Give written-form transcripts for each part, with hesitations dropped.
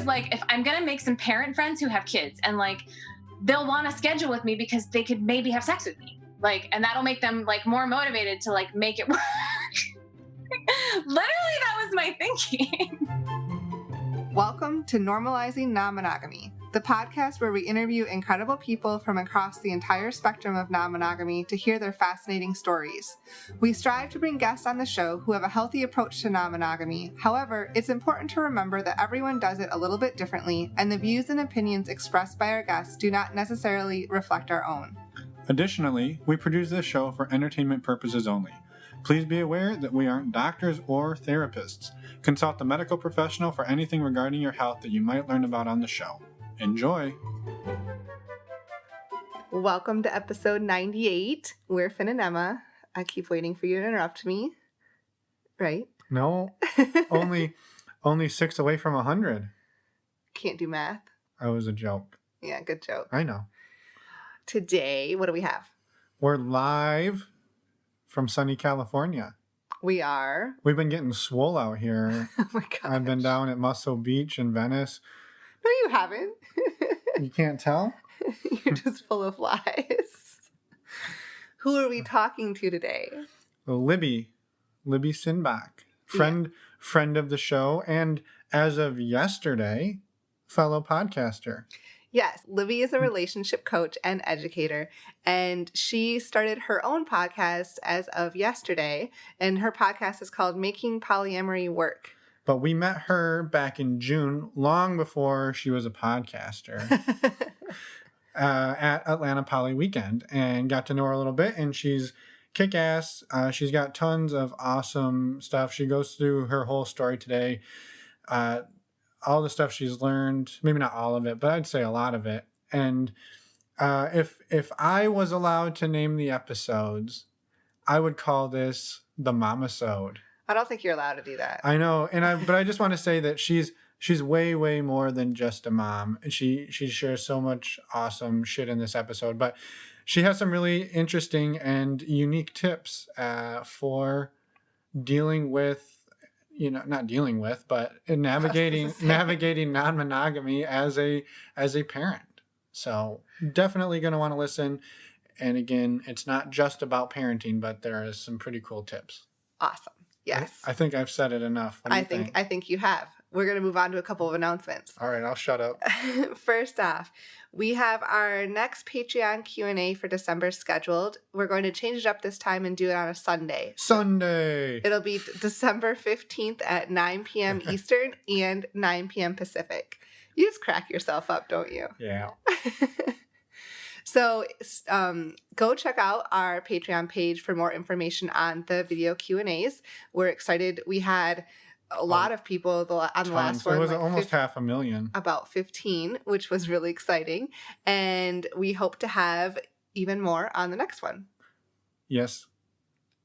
was like, if I'm going to make some parent friends who have kids and like, they'll want to schedule with me because they could maybe have sex with me. Like, and that'll make them like more motivated to like make it work. Literally, that was my thinking. Welcome to Normalizing Non-Monogamy, the podcast where we interview incredible people from across the entire spectrum of non-monogamy to hear their fascinating stories. We strive to bring guests on the show who have a healthy approach to non-monogamy. However, it's important to remember that everyone does it a little bit differently, and the views and opinions expressed by our guests do not necessarily reflect our own. Additionally, we produce this show for entertainment purposes only. Please be aware that we aren't doctors or therapists. Consult a medical professional for anything regarding your health that you might learn about on the show. Enjoy! Welcome to episode 98. We're Finn and Emma. I keep waiting for you to interrupt me. Right? No, only 6 away from 100. Can't do math. That was a joke. Yeah, good joke. I know. Today, what do we have? We're live from sunny California. We are. We've been getting swole out here. Oh my gosh. I've been down at Muscle Beach in Venice. No, you haven't. You can't tell? You're just full of lies. Who are we talking to today? Well, Libby Sinback, friend of the show, and as of yesterday, fellow podcaster. Yes, Libby is a relationship coach and educator, and she started her own podcast as of yesterday, and her podcast is called Making Polyamory Work. But we met her back in June, long before she was a podcaster, at Atlanta Poly Weekend, and got to know her a little bit, and she's kick-ass. She's got tons of awesome stuff. She goes through her whole story today. All the stuff she's learned, maybe not all of it, but I'd say a lot of it. And if I was allowed to name the episodes, I would call this the Mama-sode. I don't think you're allowed to do that. I know, but I just want to say that she's way, way more than just a mom. She shares so much awesome shit in this episode, but she has some really interesting and unique tips for dealing with, not dealing with, but navigating non-monogamy as a parent. So definitely going to want to listen. And again, it's not just about parenting, but there is some pretty cool tips. Awesome. Yes. I think I've said it enough. I think you have. We're going to move on to a couple of announcements. All right, I'll shut up. First off, we have our next Patreon Q&A for December scheduled. We're going to change it up this time and do it on a Sunday. Sunday! It'll be December 15th at 9 p.m. Eastern and 9 p.m. Pacific. You just crack yourself up, don't you? Yeah. So go check out our Patreon page for more information on the video Q&As. We're excited. We had a lot of people on the last one. It was almost 500,000. About 15, which was really exciting. And we hope to have even more on the next one. Yes.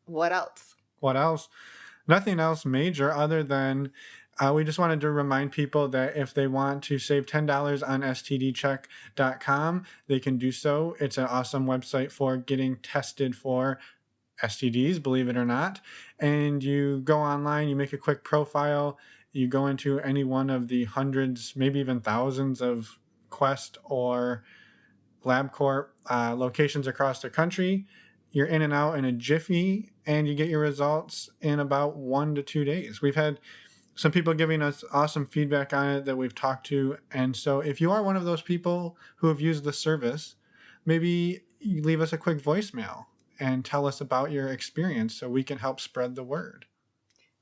What else? Nothing else major other than we just wanted to remind people that if they want to save $10 on stdcheck.com, they can do so. It's an awesome website for getting tested for STDs, believe it or not. And you go online, you make a quick profile, you go into any one of the hundreds, maybe even thousands of Quest or LabCorp locations across the country. You're in and out in a jiffy, and you get your results in about 1 to 2 days. We've had some people giving us awesome feedback on it that we've talked to. And so if you are one of those people who have used the service, maybe you leave us a quick voicemail and tell us about your experience so we can help spread the word.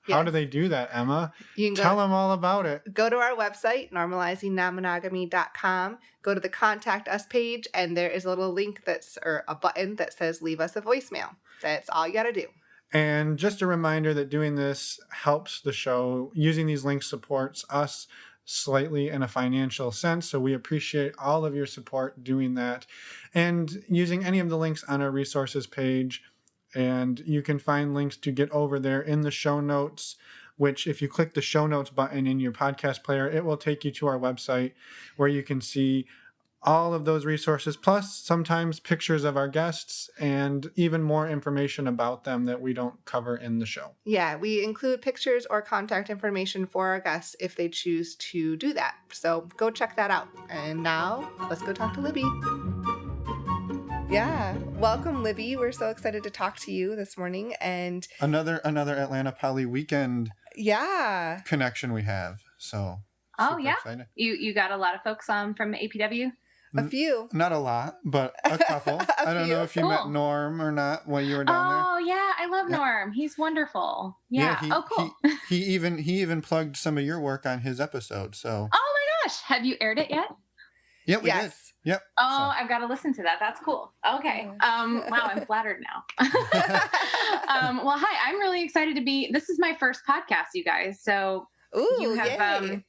Yes. How do they do that, Emma? Tell them all about it. Go to our website, normalizingnonmonogamy.com. Go to the Contact Us page, and there is a little link or a button that says leave us a voicemail. That's all you got to do. And just a reminder that doing this helps the show. Using these links supports us slightly in a financial sense. So we appreciate all of your support doing that. And using any of the links on our resources page. And you can find links to get over there in the show notes, which if you click the show notes button in your podcast player, it will take you to our website where you can see all of those resources, plus sometimes pictures of our guests and even more information about them that we don't cover in the show. Yeah, we include pictures or contact information for our guests if they choose to do that. So go check that out. And now let's go talk to Libby. Yeah, welcome, Libby. We're so excited to talk to you this morning. And another Atlanta Poly weekend connection we have. So excited. You got a lot of folks from APW? A few. Not a lot, but a couple. I don't know if you met Norm or not when you were down there. Oh yeah, I love Norm. He's wonderful. Yeah. Cool. He even plugged some of your work on his episode. So. Oh my gosh, have you aired it yet? Yeah, we did. Yep. Oh, I've got to listen to that. That's cool. Okay. Wow, I'm flattered now. Well, hi. I'm really excited to be. This is my first podcast, you guys. So you have.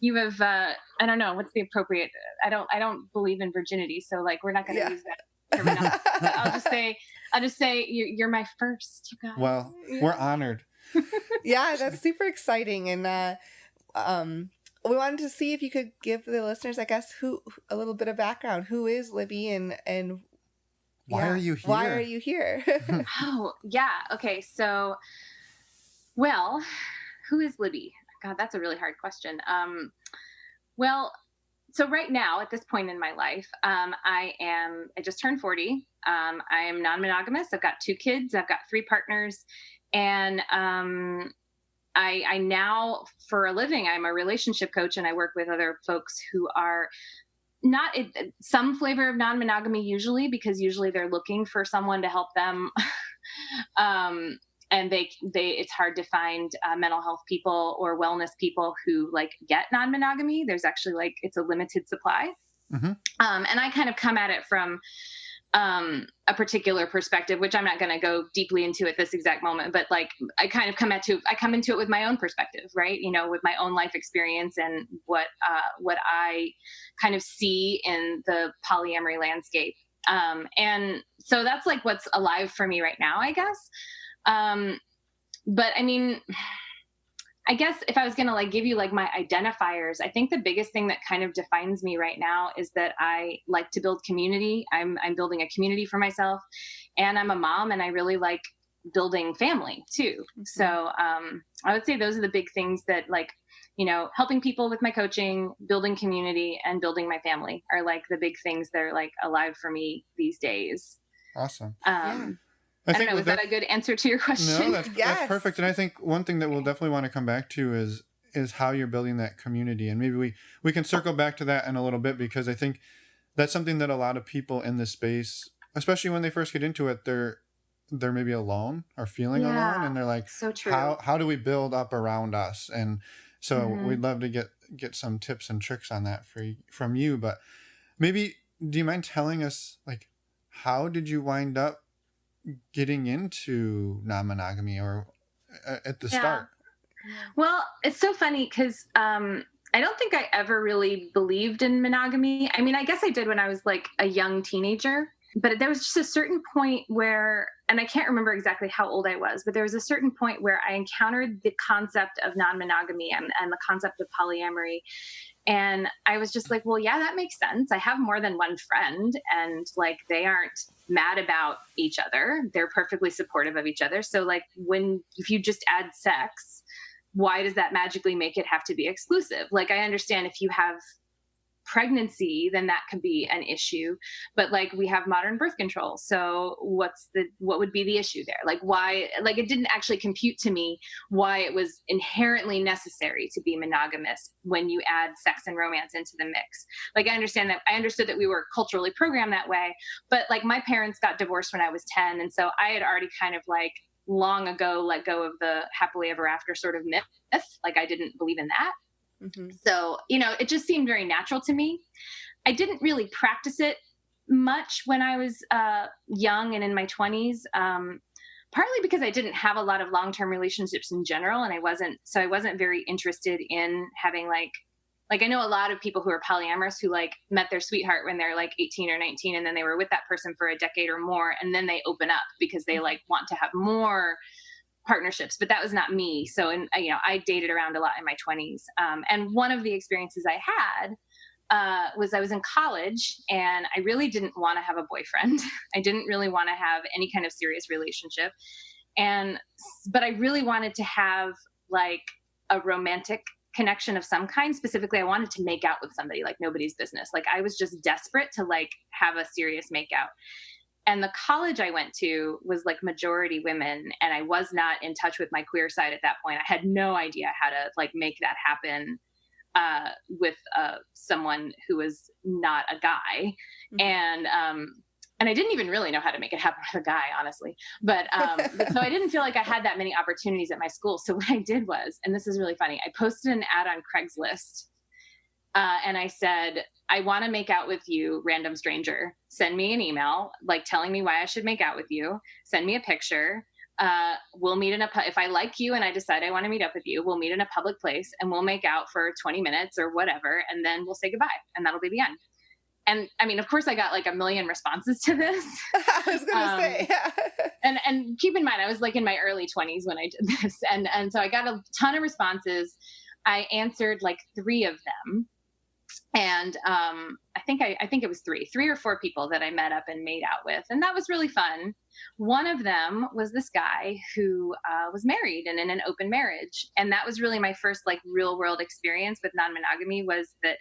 You have, I don't know, what's the appropriate, I don't believe in virginity. So like, we're not going to use that terminology. I'll just say you're my first, you guys. Well, we're honored. Yeah, that's super exciting. And, we wanted to see if you could give the listeners, I guess, a little bit of background. Who is Libby and why are you here? Why are you here? Oh, yeah. Okay. So, well, who is Libby? God, that's a really hard question. Well, so right now at this point in my life, I just turned 40. I am non-monogamous. I've got 2 kids. I've got 3 partners. And I now, for a living, I'm a relationship coach, and I work with other folks who are not some flavor of non-monogamy usually, because usually they're looking for someone to help them. And it's hard to find mental health people or wellness people who like get non-monogamy. There's actually it's a limited supply. Mm-hmm. And I kind of come at it from a particular perspective, which I'm not going to go deeply into at this exact moment, but like I come into it with my own perspective, right? You know, with my own life experience and what I kind of see in the polyamory landscape. And so that's like what's alive for me right now, I guess. But I mean, I guess if I was going to like give you like my identifiers, I think the biggest thing that kind of defines me right now is that I like to build community. I'm building a community for myself, and I'm a mom, and I really like building family too. Mm-hmm. So, I would say those are the big things that like, you know, helping people with my coaching, building community, and building my family are like the big things that are like alive for me these days. Awesome. I don't know. Is that a good answer to your question? No, that's perfect. And I think one thing that we'll definitely want to come back to is how you're building that community. And maybe we can circle back to that in a little bit, because I think that's something that a lot of people in this space, especially when they first get into it, they're maybe alone or feeling alone. And they're like, so true. How do we build up around us? And so we'd love to get some tips and tricks on that from you. But maybe, do you mind telling us, like, how did you wind up getting into non-monogamy or at the start? Well, it's so funny because I don't think I ever really believed in monogamy. I mean, I guess I did when I was like a young teenager, but there was just a certain point where, and I can't remember exactly how old I was, but there was a certain point where I encountered the concept of non-monogamy and the concept of polyamory. And I was just like, well, yeah, that makes sense. I have more than one friend, and like, they aren't mad about each other. They're perfectly supportive of each other. So like, if you just add sex, why does that magically make it have to be exclusive? Like, I understand if you have pregnancy, then that could be an issue, but like, we have modern birth control. So what would be the issue there? Like, why, like, it didn't actually compute to me why it was inherently necessary to be monogamous when you add sex and romance into the mix. Like, I understood that we were culturally programmed that way, but like, my parents got divorced when I was 10. And so I had already kind of like long ago let go of the happily ever after sort of myth. Like, I didn't believe in that. Mm-hmm. So, you know, it just seemed very natural to me. I didn't really practice it much when I was young and in my 20s, partly because I didn't have a lot of long-term relationships in general. And I wasn't very interested in having like I know a lot of people who are polyamorous who like met their sweetheart when they're like 18 or 19, and then they were with that person for a decade or more. And then they open up because they like want to have more partnerships, but that was not me. So, I dated around a lot in my 20s. And one of the experiences I had was I was in college and I really didn't want to have a boyfriend. I didn't really want to have any kind of serious relationship. But I really wanted to have like a romantic connection of some kind. Specifically, I wanted to make out with somebody like nobody's business. Like I was just desperate to like have a serious make out. And the college I went to was like majority women, and I was not in touch with my queer side at that point. I had no idea how to like make that happen with someone who was not a guy. Mm-hmm. And I didn't even really know how to make it happen with a guy, honestly. But so I didn't feel like I had that many opportunities at my school. So what I did was, and this is really funny, I posted an ad on Craigslist. And I said, I want to make out with you, random stranger. Send me an email, like telling me why I should make out with you. Send me a picture. We'll meet if I like you and I decide I want to meet up with you, we'll meet in a public place and we'll make out for 20 minutes or whatever. And then we'll say goodbye. And that'll be the end. And I mean, of course I got like a million responses to this. I was going to say, yeah. And keep in mind, I was like in my early 20s when I did this. And so I got a ton of responses. I answered like 3 of them. And I think it was 3 or 4 people that I met up and made out with. And that was really fun. One of them was this guy who was married and in an open marriage. And that was really my first like real world experience with non-monogamy, was that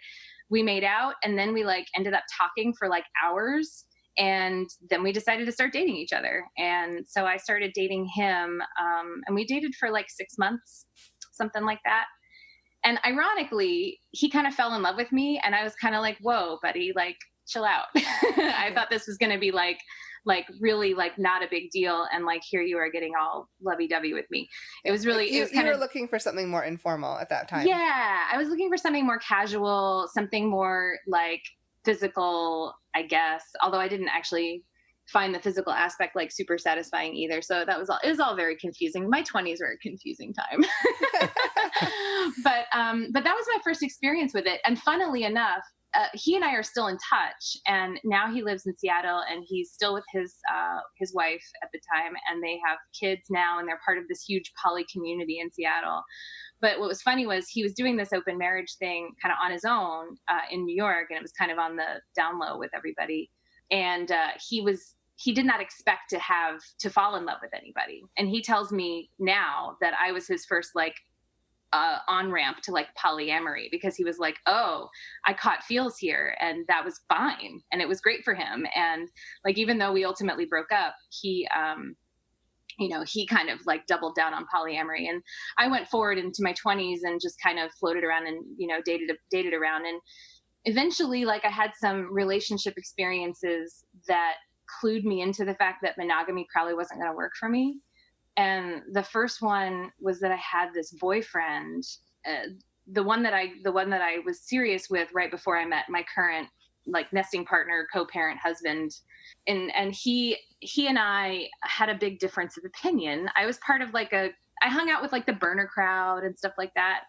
we made out and then we like ended up talking for like hours. And then we decided to start dating each other. And so I started dating him and we dated for like 6 months, something like that. And ironically, he kind of fell in love with me. And I was kind of like, whoa, buddy, like, chill out. I thought this was going to be like really like not a big deal. And like, here you are getting all lovey-dovey with me. It was really, you were looking for something more informal at that time. Yeah. I was looking for something more casual, something more like physical, I guess. Although I didn't actually find the physical aspect like super satisfying either. So it was all very confusing. My 20s were a confusing time. But that was my first experience with it. And funnily enough, he and I are still in touch, and now he lives in Seattle and he's still with his wife at the time, and they have kids now, and they're part of this huge poly community in Seattle. But what was funny was he was doing this open marriage thing kind of on his own in New York, and it was kind of on the down low with everybody. And he did not expect to fall in love with anybody. And he tells me now that I was his first like on-ramp to like polyamory, because he was like, oh, I caught feels here, and that was fine. And it was great for him. And like, even though we ultimately broke up, he kind of like doubled down on polyamory. And I went forward into my 20s and just kind of floated around and, dated around. And eventually, like, I had some relationship experiences that clued me into the fact that monogamy probably wasn't going to work for me. And the first one was that I had this boyfriend, the one that I was serious with right before I met my current like nesting partner, co-parent husband. And he and I had a big difference of opinion. I was part of like I hung out with like the burner crowd and stuff like that.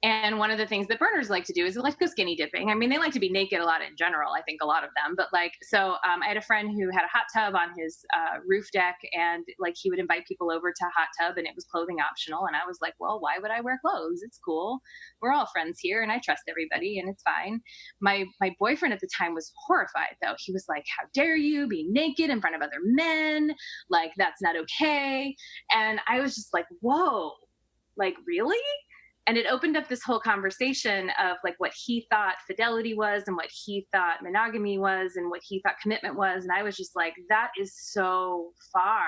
And one of the things that burners like to do is like go skinny dipping. I mean, they like to be naked a lot in general, I think a lot of them. But like, so I had a friend who had a hot tub on his roof deck, and like he would invite people over to a hot tub, and it was clothing optional. And I was like, well, why would I wear clothes? It's cool. We're all friends here, and I trust everybody, and it's fine. My boyfriend at the time was horrified, though. He was like, how dare you be naked in front of other men? Like, that's not okay. And I was just like, whoa, like, really? And it opened up this whole conversation of like what he thought fidelity was and what he thought monogamy was and what he thought commitment was. And I was just like, that is so far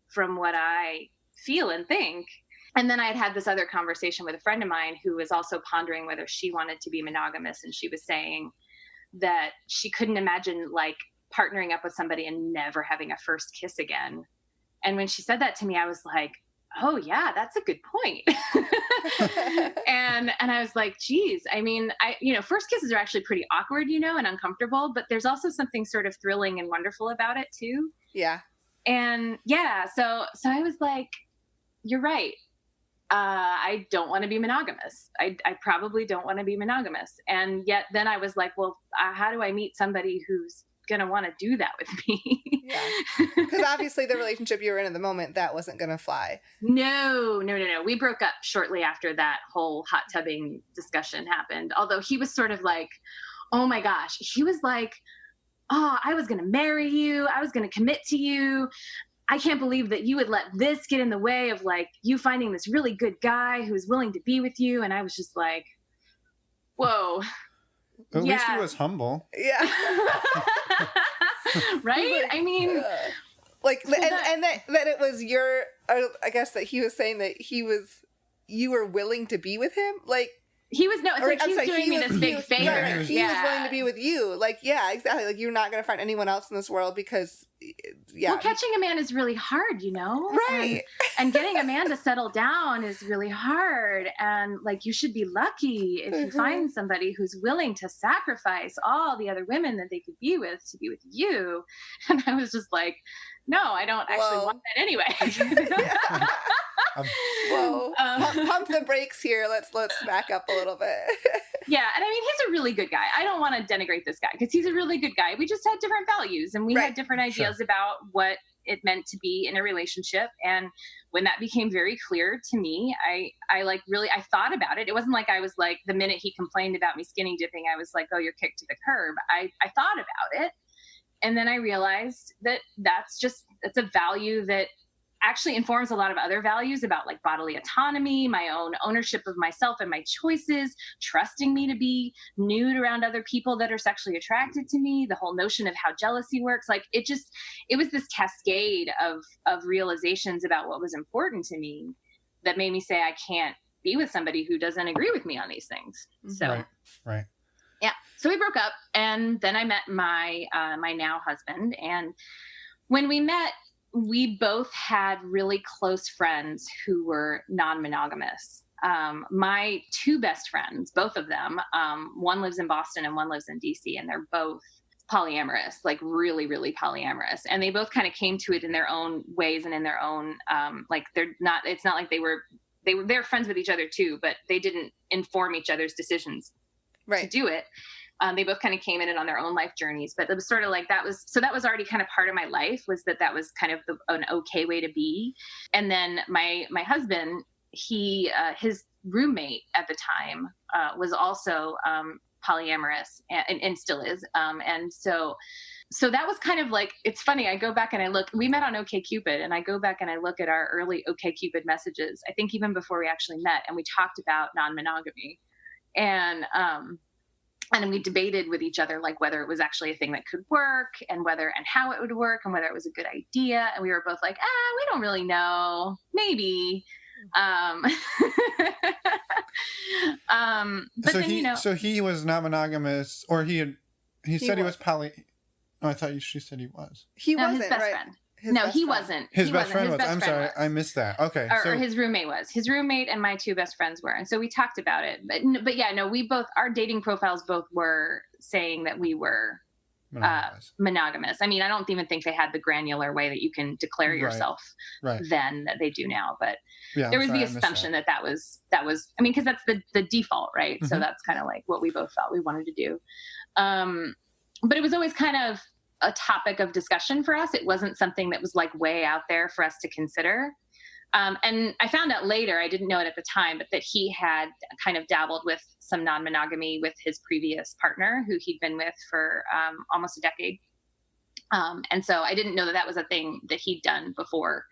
from what I feel and think. And then I had this other conversation with a friend of mine who was also pondering whether she wanted to be monogamous. And she was saying that she couldn't imagine like partnering up with somebody and never having a first kiss again. And when she said that to me, I was like, oh yeah, that's a good point. and I was like, geez, I mean, first kisses are actually pretty awkward, and uncomfortable, but there's also something sort of thrilling and wonderful about it too. Yeah. And yeah, so I was like, you're right. I don't want to be monogamous. I probably don't want to be monogamous. And yet then I was like, well, how do I meet somebody who's going to want to do that with me. Yeah. Because obviously the relationship you were in at the moment, that wasn't going to fly. No. We broke up shortly after that whole hot tubbing discussion happened. Although he was sort of like, oh my gosh, he was like, oh, I was going to marry you. I was going to commit to you. I can't believe that you would let this get in the way of like you finding this really good guy who's willing to be with you. And I was just like, whoa. At least he was humble. Yeah. Right? Like, I mean, like, so and that it was your, I guess that he was saying that you were willing to be with him. Like, he was, no, it's like he was doing me this big favor. Right. He was willing to be with you. Like, yeah, exactly. Like, you're not going to find anyone else in this world because, yeah. Well, catching a man is really hard, you know? Right. And getting a man to settle down is really hard. And, like, you should be lucky if you find somebody who's willing to sacrifice all the other women that they could be with to be with you. And I was just like, no, I don't actually want that anyway. Whoa. Pump the brakes here. Let's back up a little bit. Yeah. And I mean, he's a really good guy. I don't want to denigrate this guy because he's a really good guy. We just had different values and we had different ideas about what it meant to be in a relationship. And when that became very clear to me, I like really, I thought about it. It wasn't like I was like, the minute he complained about me skinny dipping, I was like, oh, you're kicked to the curb. I thought about it. And then I realized that it's a value that actually informs a lot of other values about like bodily autonomy, my own ownership of myself and my choices, trusting me to be nude around other people that are sexually attracted to me, the whole notion of how jealousy works. Like it was this cascade of realizations about what was important to me that made me say, I can't be with somebody who doesn't agree with me on these things. So, right. Yeah. So we broke up and then I met my now husband. And when we met, we both had really close friends who were non-monogamous. My two best friends, both of them, one lives in Boston and one lives in DC, and they're both polyamorous, like really, really polyamorous. And they both kind of came to it in their own ways and in their own, it's not like they're friends with each other too, but they didn't inform each other's decisions to do it. They both kind of came in it on their own life journeys, but it was sort of like that was already kind of part of my life, was that was kind of an okay way to be. And then my husband, his roommate at the time was also polyamorous and still is. And so that was kind of like, it's funny. I go back and I look, we met on OkCupid, and I go back and I look at our early OkCupid messages, I think even before we actually met, and we talked about non-monogamy. And we debated with each other, like whether it was actually a thing that could work and how it would work and whether it was a good idea. And we were both like, we don't really know, maybe. But so then, so he was not monogamous, or he said he was poly. Oh, I thought she said he was. He wasn't, his best right? friend. He wasn't. His best friend was. I'm sorry, I missed that. Okay. Or his roommate was. His roommate and my two best friends were. And so we talked about it. But yeah, no, our dating profiles both were saying that we were monogamous. I mean, I don't even think they had the granular way that you can declare yourself then that they do now. But there was the assumption that was, I mean, because that's the default, right? Mm-hmm. So that's kind of like what we both thought we wanted to do. But it was always kind of a topic of discussion for us. It wasn't something that was like way out there for us to consider. And I found out later, I didn't know it at the time, but that he had kind of dabbled with some non-monogamy with his previous partner, who he'd been with for almost a decade. And so I didn't know that was a thing that he'd done before.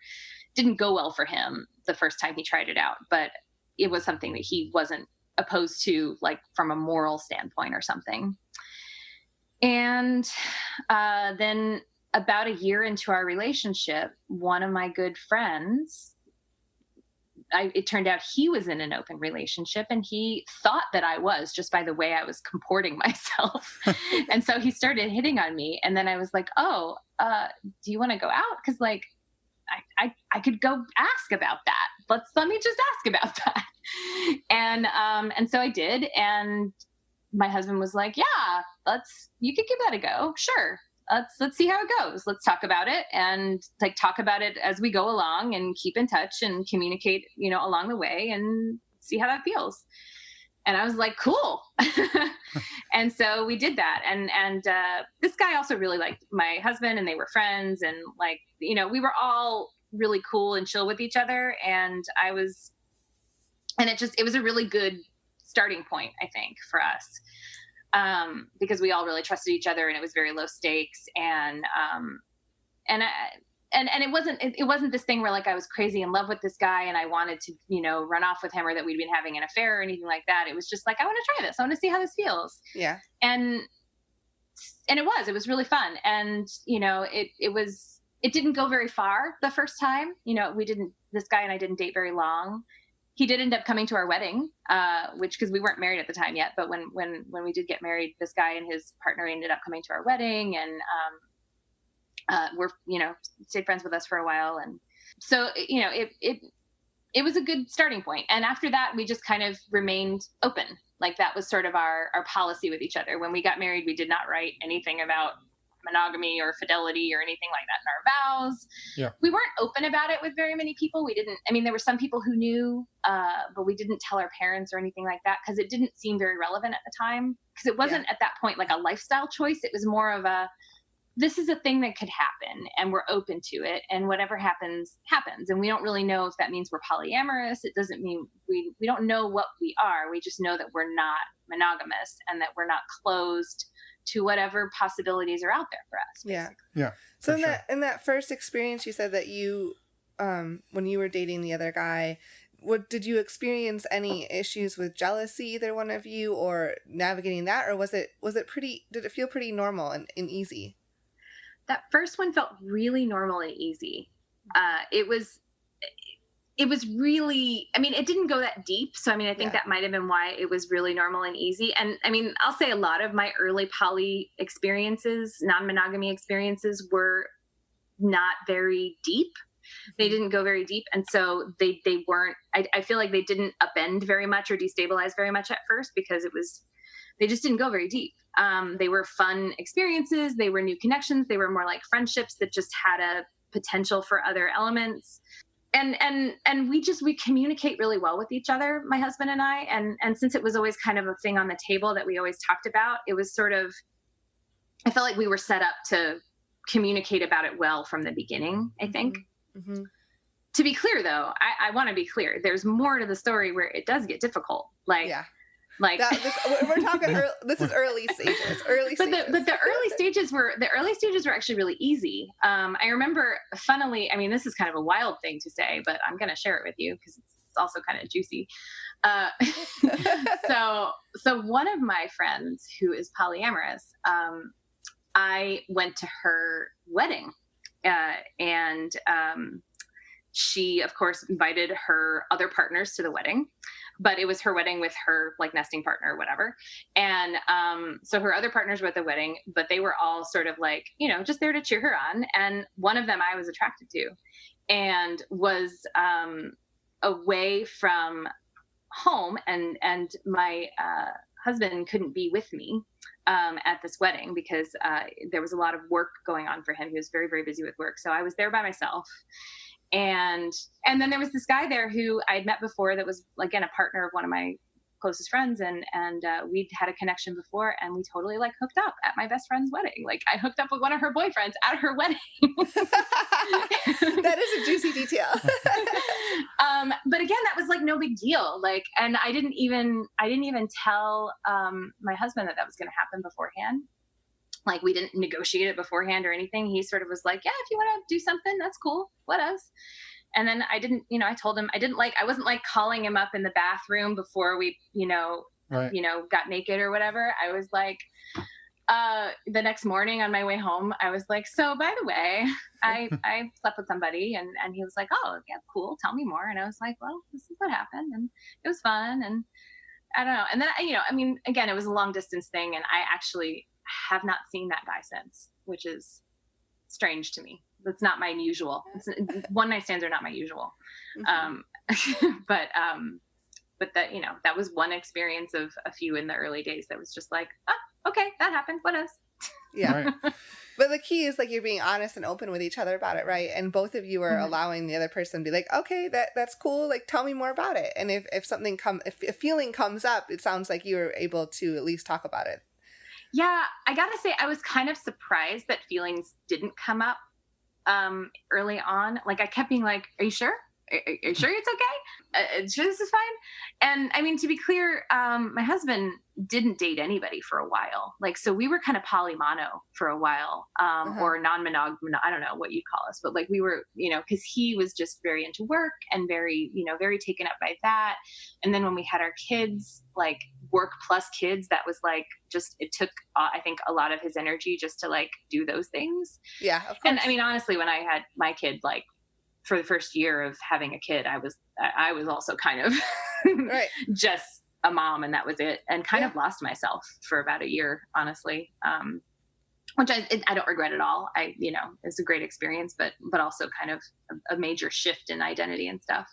Didn't go well for him the first time he tried it out, but it was something that he wasn't opposed to, like from a moral standpoint or something. And then about a year into our relationship, one of my good friends, it turned out he was in an open relationship, and he thought that I was, just by the way I was comporting myself. And so he started hitting on me. And then I was like, oh, do you want to go out? Because like, I could go ask about that. Let me just ask about that. And so I did. And my husband was like, yeah, you could give that a go. Sure. Let's see how it goes. Let's talk about it, and like talk about it as we go along, and keep in touch and communicate, along the way, and see how that feels. And I was like, cool. And so we did that. And this guy also really liked my husband, and they were friends, and like, we were all really cool and chill with each other. And it was a really good starting point, I think, for us. Because we all really trusted each other, and it was very low stakes. And it wasn't this thing where like I was crazy in love with this guy and I wanted to, run off with him, or that we'd been having an affair or anything like that. It was just like, I want to try this. I want to see how this feels. Yeah. And it was really fun. And, it didn't go very far the first time. This guy and I didn't date very long. He did end up coming to our wedding, because we weren't married at the time yet. But when we did get married, this guy and his partner ended up coming to our wedding, and stayed friends with us for a while. And so, it was a good starting point. And after that, we just kind of remained open. Like that was sort of our policy with each other. When we got married, we did not write anything about monogamy or fidelity or anything like that in our vows. Yeah. We weren't open about it with very many people. There were some people who knew, but we didn't tell our parents or anything like that, because it didn't seem very relevant at the time. Because it wasn't at that point like a lifestyle choice. It was more of this is a thing that could happen, and we're open to it, and whatever happens, happens. And we don't really know if that means we're polyamorous. It doesn't mean we don't know what we are. We just know that we're not monogamous, and that we're not closed to whatever possibilities are out there for us. Basically. Yeah. So in that first experience, you said that you, when you were dating the other guy, did you experience any issues with jealousy, either one of you, or navigating that, or did it feel pretty normal and easy? That first one felt really normal and easy. It was really, it didn't go that deep. So, I think that might've been why it was really normal and easy. And I'll say a lot of my early poly experiences, non-monogamy experiences, were not very deep. They didn't go very deep. And so they weren't, I feel like they didn't upend very much or destabilize very much at first, because they just didn't go very deep. They were fun experiences. They were new connections. They were more like friendships that just had a potential for other elements. And we communicate really well with each other, my husband and I. And since it was always kind of a thing on the table that we always talked about, it was sort of, I felt like we were set up to communicate about it well from the beginning, I think. Mm-hmm. To be clear, though, I want to be clear. There's more to the story where it does get difficult. We're talking. This is early stages. But the early stages were actually really easy. I remember, funnily, this is kind of a wild thing to say, but I'm going to share it with you because it's also kind of juicy. So one of my friends who is polyamorous, I went to her wedding, and she, of course, invited her other partners to the wedding. But it was her wedding with her nesting partner or whatever. And so her other partners were at the wedding, but they were all sort of just there to cheer her on. And one of them I was attracted to, and was away from home. And my husband couldn't be with me at this wedding because there was a lot of work going on for him. He was very, very busy with work. So I was there by myself. And then there was this guy there who I'd met before that was, again, a partner of one of my closest friends. And we'd had a connection before, and we totally hooked up at my best friend's wedding. I hooked up with one of her boyfriends at her wedding. That is a juicy detail. But again, that was no big deal. And I didn't even tell my husband that was going to happen beforehand. We didn't negotiate it beforehand or anything. He sort of was like, yeah, if you want to do something, that's cool. What else? And then I didn't, I told him I wasn't calling him up in the bathroom before we, got naked or whatever. I was the next morning on my way home, I was like, so by the way, I slept with somebody, and he was like, oh yeah, cool. Tell me more. And I was like, well, this is what happened. And it was fun. And I don't know. And then, again, it was a long distance thing. And I actually have not seen that guy since, which is strange to me. That's not my usual. One night stands are not my usual. Mm-hmm. But that, that was one experience of a few in the early days that was just okay, that happened. What else? Yeah. Right. But the key is like you're being honest and open with each other about it, right? And both of you are allowing the other person to be like, okay, that's cool. Like, tell me more about it. And if a feeling comes up, it sounds like you were able to at least talk about it. Yeah, I gotta say, I was kind of surprised that feelings didn't come up early on. Like, I kept being like, "Are you sure? Are you sure it's okay? Sure this is fine?" And I mean, to be clear, my husband didn't date anybody for a while. Like, so we were kind of polymono for a while, or non-monogamous. I don't know what you'd call us, but like we were, because he was just very into work and very, very taken up by that. And then when we had our kids, like work plus kids, that was like just it took I think a lot of his energy just to like do those things. Yeah, of course. And I mean, honestly, when I had my kid, like for the first year of having a kid, I was also kind of right. just a mom, and that was it, and kind of lost myself for about a year, honestly. Which I don't regret at all. It's a great experience, but also kind of a major shift in identity and stuff.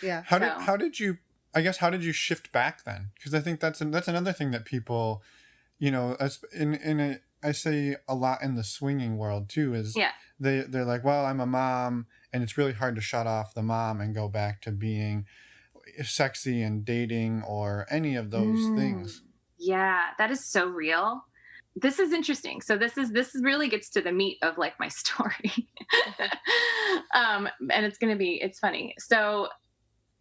Yeah. How did you shift back then? Because I think that's another thing that people, I say a lot in the swinging world too, is they're like, well, I'm a mom, and it's really hard to shut off the mom and go back to being sexy and dating or any of those things. Yeah, that is so real. This is interesting. So this really gets to the meat of like my story. And it's funny. So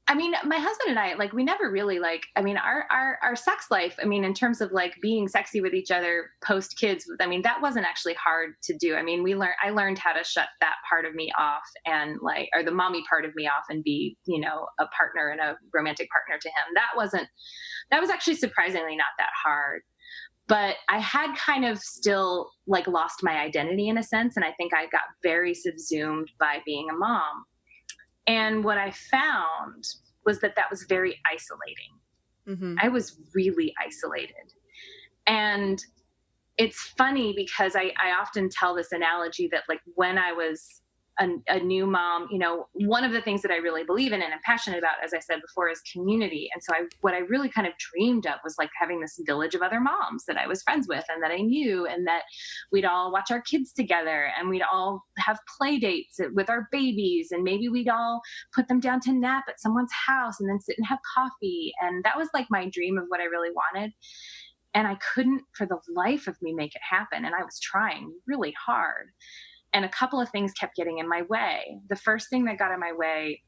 I mean, my husband and I, like, we never really our sex life, I mean, in terms of like being sexy with each other post kids, I mean, that wasn't actually hard to do. I mean, I learned how to shut that part of me off and or the mommy part of me off and be, a partner and a romantic partner to him. That was actually surprisingly not that hard. But I had kind of still like lost my identity in a sense. And I think I got very subsumed by being a mom. And what I found was that was very isolating. Mm-hmm. I was really isolated. And it's funny because I often tell this analogy that like when I was a new mom, one of the things that I really believe in and am passionate about, as I said before, is community. And so what I really kind of dreamed of was like having this village of other moms that I was friends with and that I knew, and that we'd all watch our kids together and we'd all have play dates with our babies, and maybe we'd all put them down to nap at someone's house and then sit and have coffee. And that was like my dream of what I really wanted. And I couldn't for the life of me make it happen. And I was trying really hard. And a couple of things kept getting in my way. The first thing that got in my way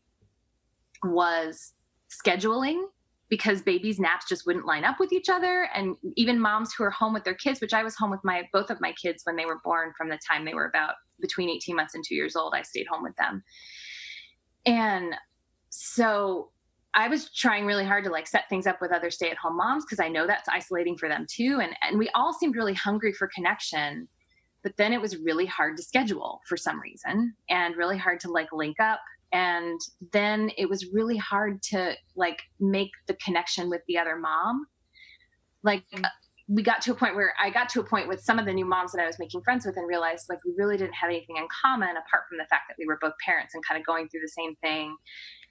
was scheduling, because babies' naps just wouldn't line up with each other. And even moms who are home with their kids, which I was home with both of my kids when they were born, from the time they were about between 18 months and 2 years old, I stayed home with them. And so I was trying really hard to like set things up with other stay-at-home moms, because I know that's isolating for them too. And we all seemed really hungry for connection. But then it was really hard to schedule for some reason, and really hard to like link up. And then it was really hard to like make the connection with the other mom. Like we got to a point where I got to a point with some of the new moms that I was making friends with and realized like we really didn't have anything in common apart from the fact that we were both parents and kind of going through the same thing.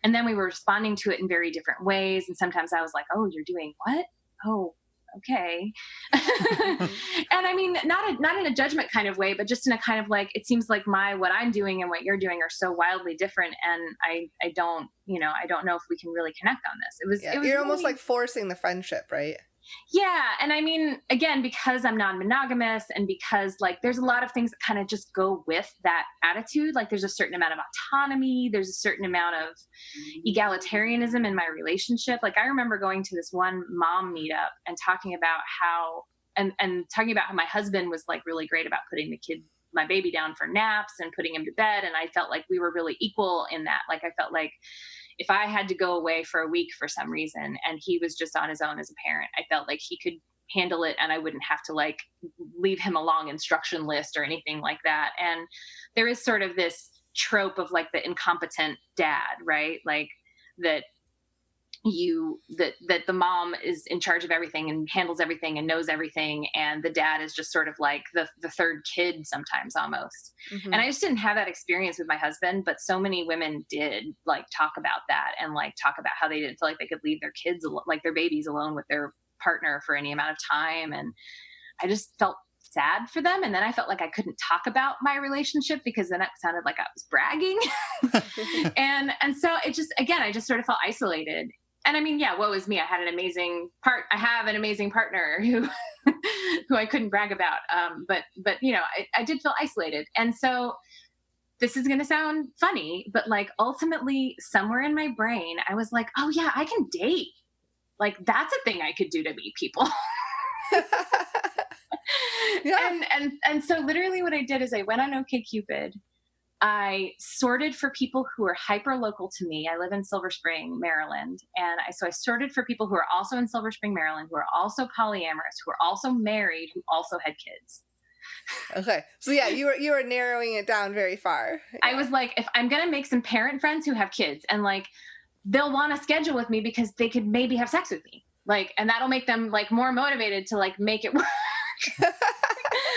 And then we were responding to it in very different ways. And sometimes I was like, oh, you're doing what? Oh, okay. And I mean, not in a judgment kind of way, but just in a kind of like, it seems like what I'm doing and what you're doing are so wildly different. And I don't know if we can really connect on this. It was you're really, almost like forcing the friendship, right? Yeah. And I mean, again, because I'm non-monogamous and because like there's a lot of things that kind of just go with that attitude. Like there's a certain amount of autonomy. There's a certain amount of egalitarianism in my relationship. Like I remember going to this one mom meetup and talking about how my husband was like really great about putting my baby down for naps and putting him to bed. And I felt like we were really equal in that. Like I felt like if I had to go away for a week for some reason and he was just on his own as a parent, I felt like he could handle it and I wouldn't have to like leave him a long instruction list or anything like that. And there is sort of this trope of like the incompetent dad, right? Like that the mom is in charge of everything and handles everything and knows everything, and the dad is just sort of like the third kid sometimes almost. Mm-hmm. And I just didn't have that experience with my husband, but so many women did like talk about that and like talk about how they didn't feel like they could leave their kids, like their babies, alone with their partner for any amount of time. And I just felt sad for them. And then I felt like I couldn't talk about my relationship because then it sounded like I was bragging. and so it just, again, I just sort of felt isolated. And I mean, yeah, woe is me. I have an amazing partner who, who I couldn't brag about. But I did feel isolated. And so this is going to sound funny, but like ultimately somewhere in my brain, I was like, oh yeah, I can date. Like that's a thing I could do to meet people. Yeah. And so literally what I did is I went on OkCupid. I sorted for people who are hyper local to me. I live in Silver Spring, Maryland. And I sorted for people who are also in Silver Spring, Maryland, who are also polyamorous, who are also married, who also had kids. Okay. So yeah, you were narrowing it down very far. Yeah. I was like, if I'm going to make some parent friends who have kids and like, they'll want to schedule with me because they could maybe have sex with me. Like, and that'll make them like more motivated to like make it work.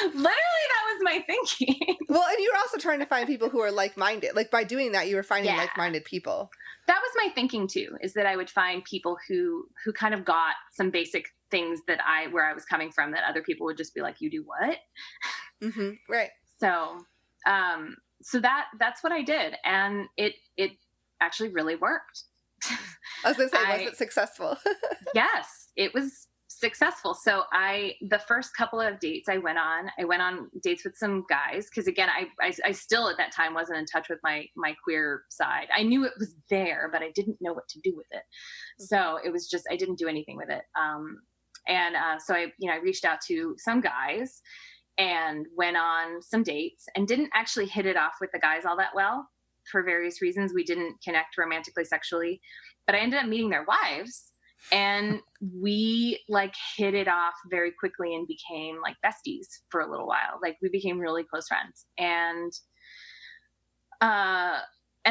Literally, that was my thinking. Well, and you were also trying to find people who are like-minded. Like by doing that, you were finding like-minded people. That was my thinking too, is that I would find people who kind of got some basic things that where I was coming from that other people would just be like, you do what? Mm-hmm. Right. So, so that's what I did. And it actually really worked. I was going to say, was it successful? Yes, it was successful. So the first couple of dates I went on dates with some guys. Cause again, I still at that time wasn't in touch with my queer side. I knew it was there, but I didn't know what to do with it. So it was just, I didn't do anything with it. So I reached out to some guys and went on some dates and didn't actually hit it off with the guys all that well for various reasons. We didn't connect romantically, sexually, but I ended up meeting their wives. And we like hit it off very quickly and became like besties for a little while. Like we became really close friends, and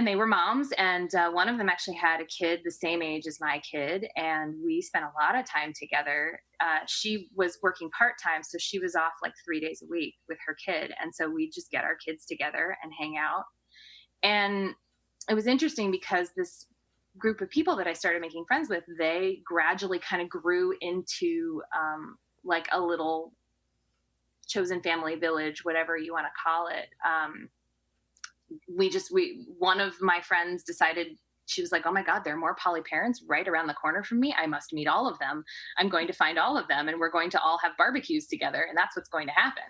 they were moms, and one of them actually had a kid the same age as my kid, and we spent a lot of time together. She was working part-time, so she was off like 3 days a week with her kid, and so we just get our kids together and hang out. And it was interesting because this group of people that I started making friends with, they gradually kind of grew into like a little chosen family village, whatever you want to call it. One of my friends decided, she was like, oh my God, there are more poly parents right around the corner from me. I must meet all of them. I'm going to find all of them, and we're going to all have barbecues together, and that's what's going to happen.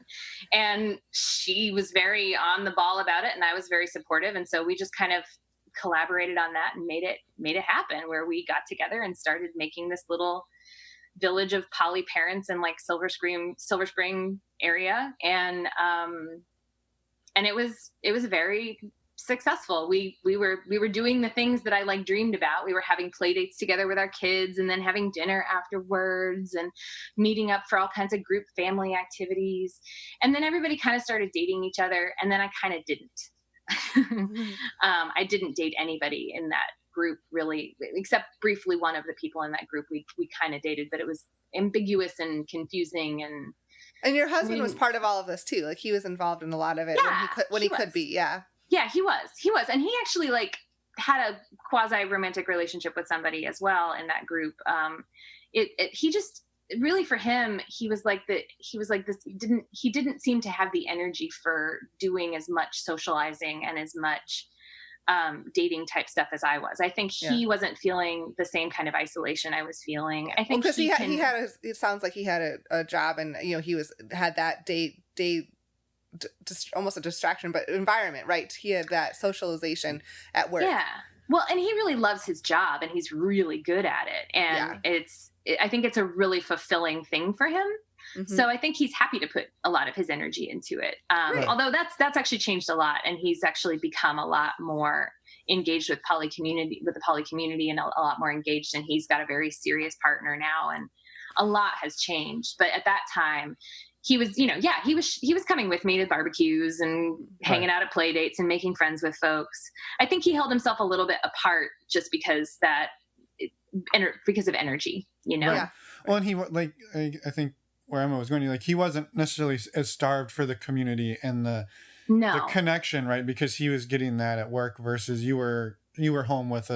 And she was very on the ball about it, and I was very supportive. And so we just kind of collaborated on that and made it happen, where we got together and started making this little village of poly parents in like Silver Spring area. And it was very successful. We were doing the things that I like dreamed about. We were having play dates together with our kids, and then having dinner afterwards, and meeting up for all kinds of group family activities. And then everybody kind of started dating each other, and then I kind of didn't. I didn't date anybody in that group really, except briefly one of the people in that group we kind of dated, but it was ambiguous and confusing. And your husband was part of all of this too. Like he was involved in a lot of it when he could be. Yeah. Yeah, he was. And he actually like had a quasi romantic relationship with somebody as well in that group. He just really, for him, he was like this, he didn't seem to have the energy for doing as much socializing and as much dating type stuff as I was. I think he wasn't feeling the same kind of isolation I was feeling. I think because it sounds like he had a job, and he had that date just almost a distraction, but environment, right? He had that socialization at work. Yeah. Well, and he really loves his job, and he's really good at it. And I think it's a really fulfilling thing for him. Mm-hmm. So I think he's happy to put a lot of his energy into it. Although that's actually changed a lot, and he's actually become a lot more engaged with the poly community, and a lot more engaged. And he's got a very serious partner now, and a lot has changed. But at that time, he was, he was coming with me to barbecues and hanging out at play dates and making friends with folks. I think he held himself a little bit apart just because of energy, Yeah. Well, and he, like, I think where Emma was going, like, he wasn't necessarily as starved for the community and the connection, right? Because he was getting that at work versus you were home with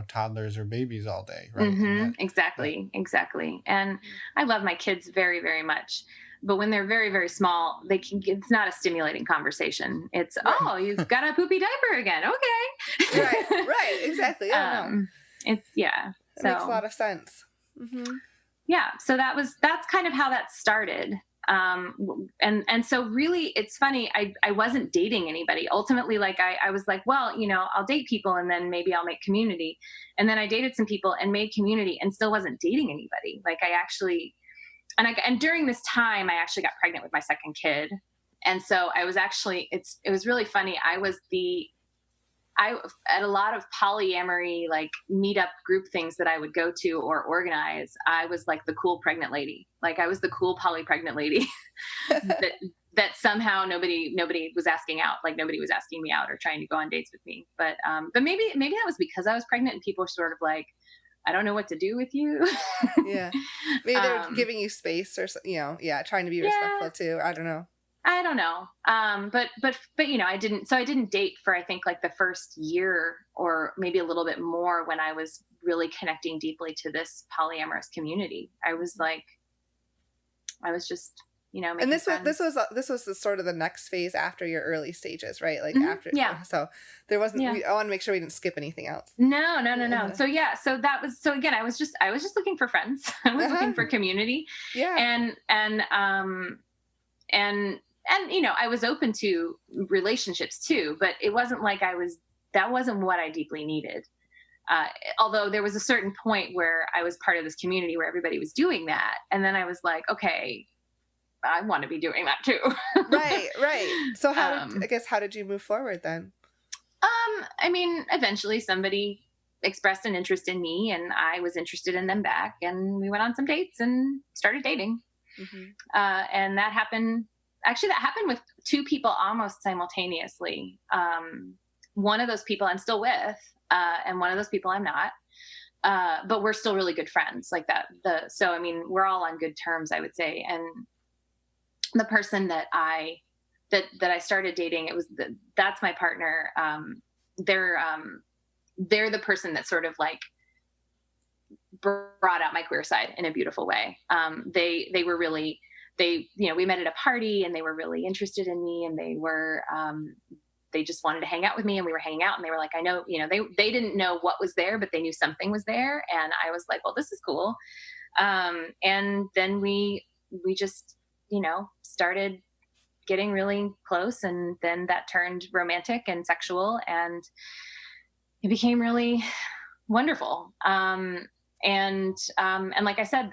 toddlers or babies all day, right? Mm-hmm. Exactly. And I love my kids very, very much. But when they're very, very small, it's not a stimulating conversation. It's, oh, you've got a poopy diaper again. Okay. Right. Exactly. It's, yeah. It makes a lot of sense. Mm-hmm. Yeah. So that's kind of how that started. And so really it's funny. I wasn't dating anybody ultimately. Like I was like, well, I'll date people and then maybe I'll make community. And then I dated some people and made community and still wasn't dating anybody. Like I actually, and during this time I actually got pregnant with my second kid. And so I was actually, it was really funny. I at a lot of polyamory, like meetup group things that I would go to or organize, I was like the cool pregnant lady. Like I was the cool poly pregnant lady that somehow nobody was asking out. Like nobody was asking me out or trying to go on dates with me. But maybe that was because I was pregnant and people were sort of like, I don't know what to do with you. Yeah. Maybe they're giving you space or, trying to be respectful too. I don't know. But I didn't date for, I think like the first year or maybe a little bit more when I was really connecting deeply to this polyamorous community. I was just, and this was the sort of the next phase after your early stages, right? Like after, so there wasn't, I want to make sure we didn't skip anything else. No. So again, I was just looking for friends. I was looking for community. Yeah. And I was open to relationships too, but it wasn't like that wasn't what I deeply needed. Although there was a certain point where I was part of this community where everybody was doing that. And then I was like, okay, I want to be doing that too. Right. So how did you move forward then? Eventually somebody expressed an interest in me and I was interested in them back and we went on some dates and started dating. Mm-hmm. And that happened with two people almost simultaneously. One of those people I'm still with, and one of those people I'm not. But we're still really good friends like that. We're all on good terms, I would say. And the person that I started dating, that's my partner. They're the person that sort of like brought out my queer side in a beautiful way. They were really, we met at a party and they were really interested in me and they just wanted to hang out with me and we were hanging out and they were like, I know, they didn't know what was there, but they knew something was there. And I was like, well, this is cool. And then we just, started getting really close and then that turned romantic and sexual and it became really wonderful. And like I said,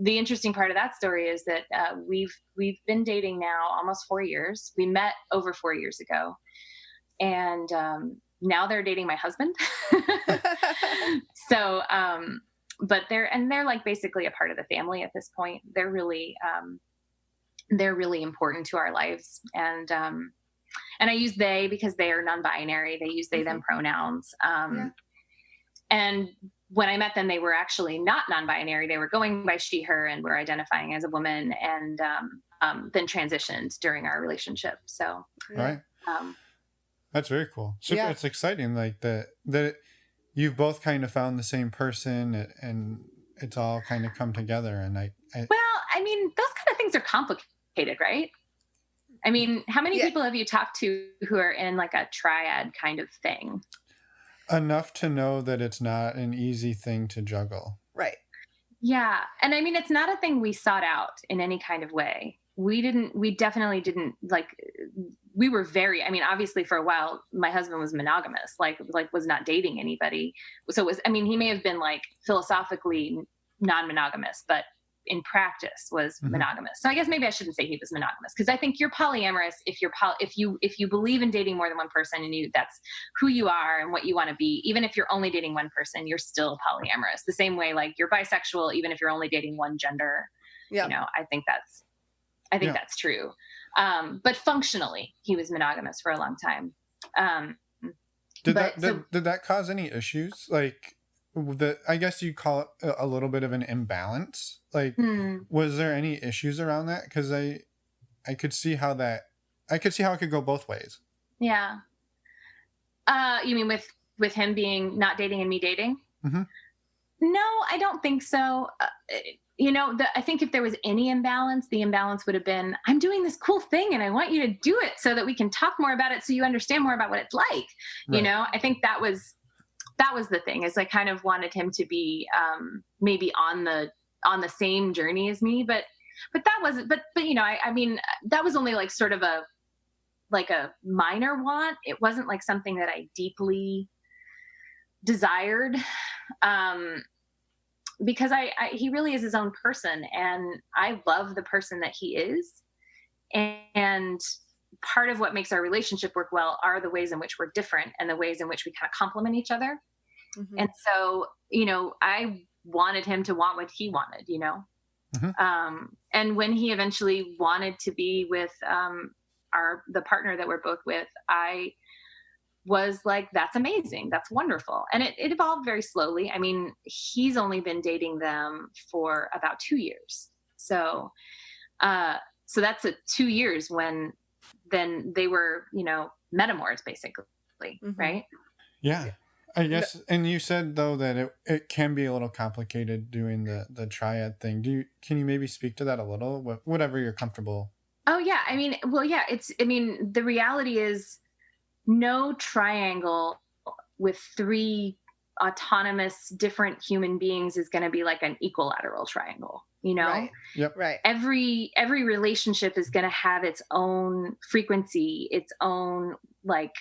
the interesting part of that story is that we've been dating now almost 4 years. We met over 4 years ago, and now they're dating my husband. So, but they're like basically a part of the family at this point. They're really important to our lives, and I use they because they are non-binary. They use they them pronouns. And when I met them, they were actually not non-binary. They were going by she, her, and were identifying as a woman, and then transitioned during our relationship. So, right. That's very cool. Super, it's exciting, like that you've both kind of found the same person, and it's all kind of come together. And those kind of things are complicated, right? How many people have you talked to who are in like a triad kind of thing? Enough to know that it's not an easy thing to juggle. Right. Yeah. And it's not a thing we sought out in any kind of way. We definitely didn't we were very, obviously for a while, my husband was monogamous, like was not dating anybody. So it was, he may have been like philosophically non-monogamous, but in practice was monogamous. So I guess maybe I shouldn't say he was monogamous because I think you're polyamorous if you believe in dating more than one person and that's who you are and what you want to be. Even if you're only dating one person, you're still polyamorous. The same way like you're bisexual even if you're only dating one gender. Yeah. I think that's true. But functionally, he was monogamous for a long time. Did that cause any issues? Like I guess you call it a little bit of an imbalance. Like, was there any issues around that? Because I could see how it could go both ways. Yeah. You mean with him being not dating and me dating? Mm-hmm. No, I don't think so. I think if there was any imbalance, the imbalance would have been, I'm doing this cool thing and I want you to do it so that we can talk more about it, so you understand more about what it's like. Right. I think that was the thing, is I kind of wanted him to be maybe on the same journey as me, but that wasn't, but I mean, that was only like sort of a minor want. It wasn't like something that I deeply desired. Because he really is his own person, and I love the person that he is. And part of what makes our relationship work well are the ways in which we're different and the ways in which we kind of complement each other. Mm-hmm. And so, I wanted him to want what he wanted, Mm-hmm. And when he eventually wanted to be with the partner that we're both with, I was like, that's amazing. That's wonderful. And it evolved very slowly. I mean, he's only been dating them for about 2 years. So that's 2 years when then they were, metamors basically. Mm-hmm. Right. Yeah, I guess. And you said though that it can be a little complicated doing the triad thing. Can you maybe speak to that a little, whatever you're comfortable? Oh yeah. I mean, the reality is, no triangle with 3 autonomous different human beings is going to be like an equilateral triangle, Right. Yep. Right. Every relationship is going to have its own frequency, its own like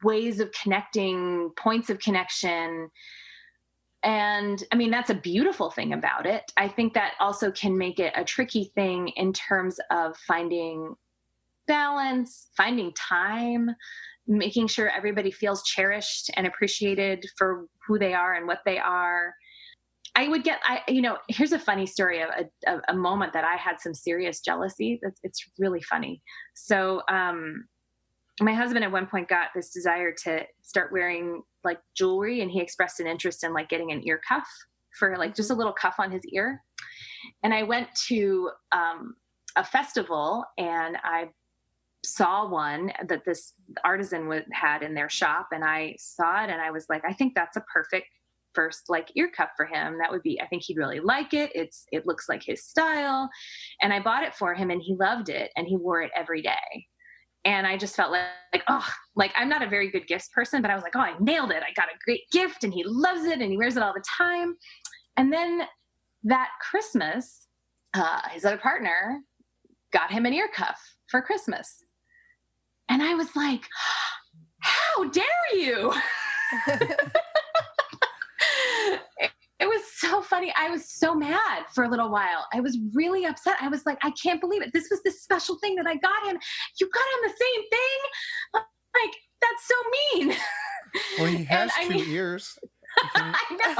ways of connecting, points of connection. And I mean, that's a beautiful thing about it. I think that also can make it a tricky thing in terms of finding balance, finding time, making sure everybody feels cherished and appreciated for who they are and what they are. Here's a funny story of a moment that I had some serious jealousy. It's really funny. So, my husband at one point got this desire to start wearing like jewelry, and he expressed an interest in like getting an ear cuff for like just a little cuff on his ear. And I went to a festival, and I saw one that this artisan had in their shop, and I saw it, and I was like, I think that's a perfect first like ear cuff for him. I think he'd really like it. It looks like his style. And I bought it for him, and he loved it, and he wore it every day. And I just felt like, I'm not a very good gifts person, but I was like, oh, I nailed it. I got a great gift, and he loves it, and he wears it all the time. And then that Christmas, his other partner got him an ear cuff for Christmas. And I was like, how dare you? It was so funny. I was so mad for a little while. I was really upset. I was like, I can't believe it. This was this special thing that I got him. You got him the same thing? Like, that's so mean. Well, he has 2 ears. I know.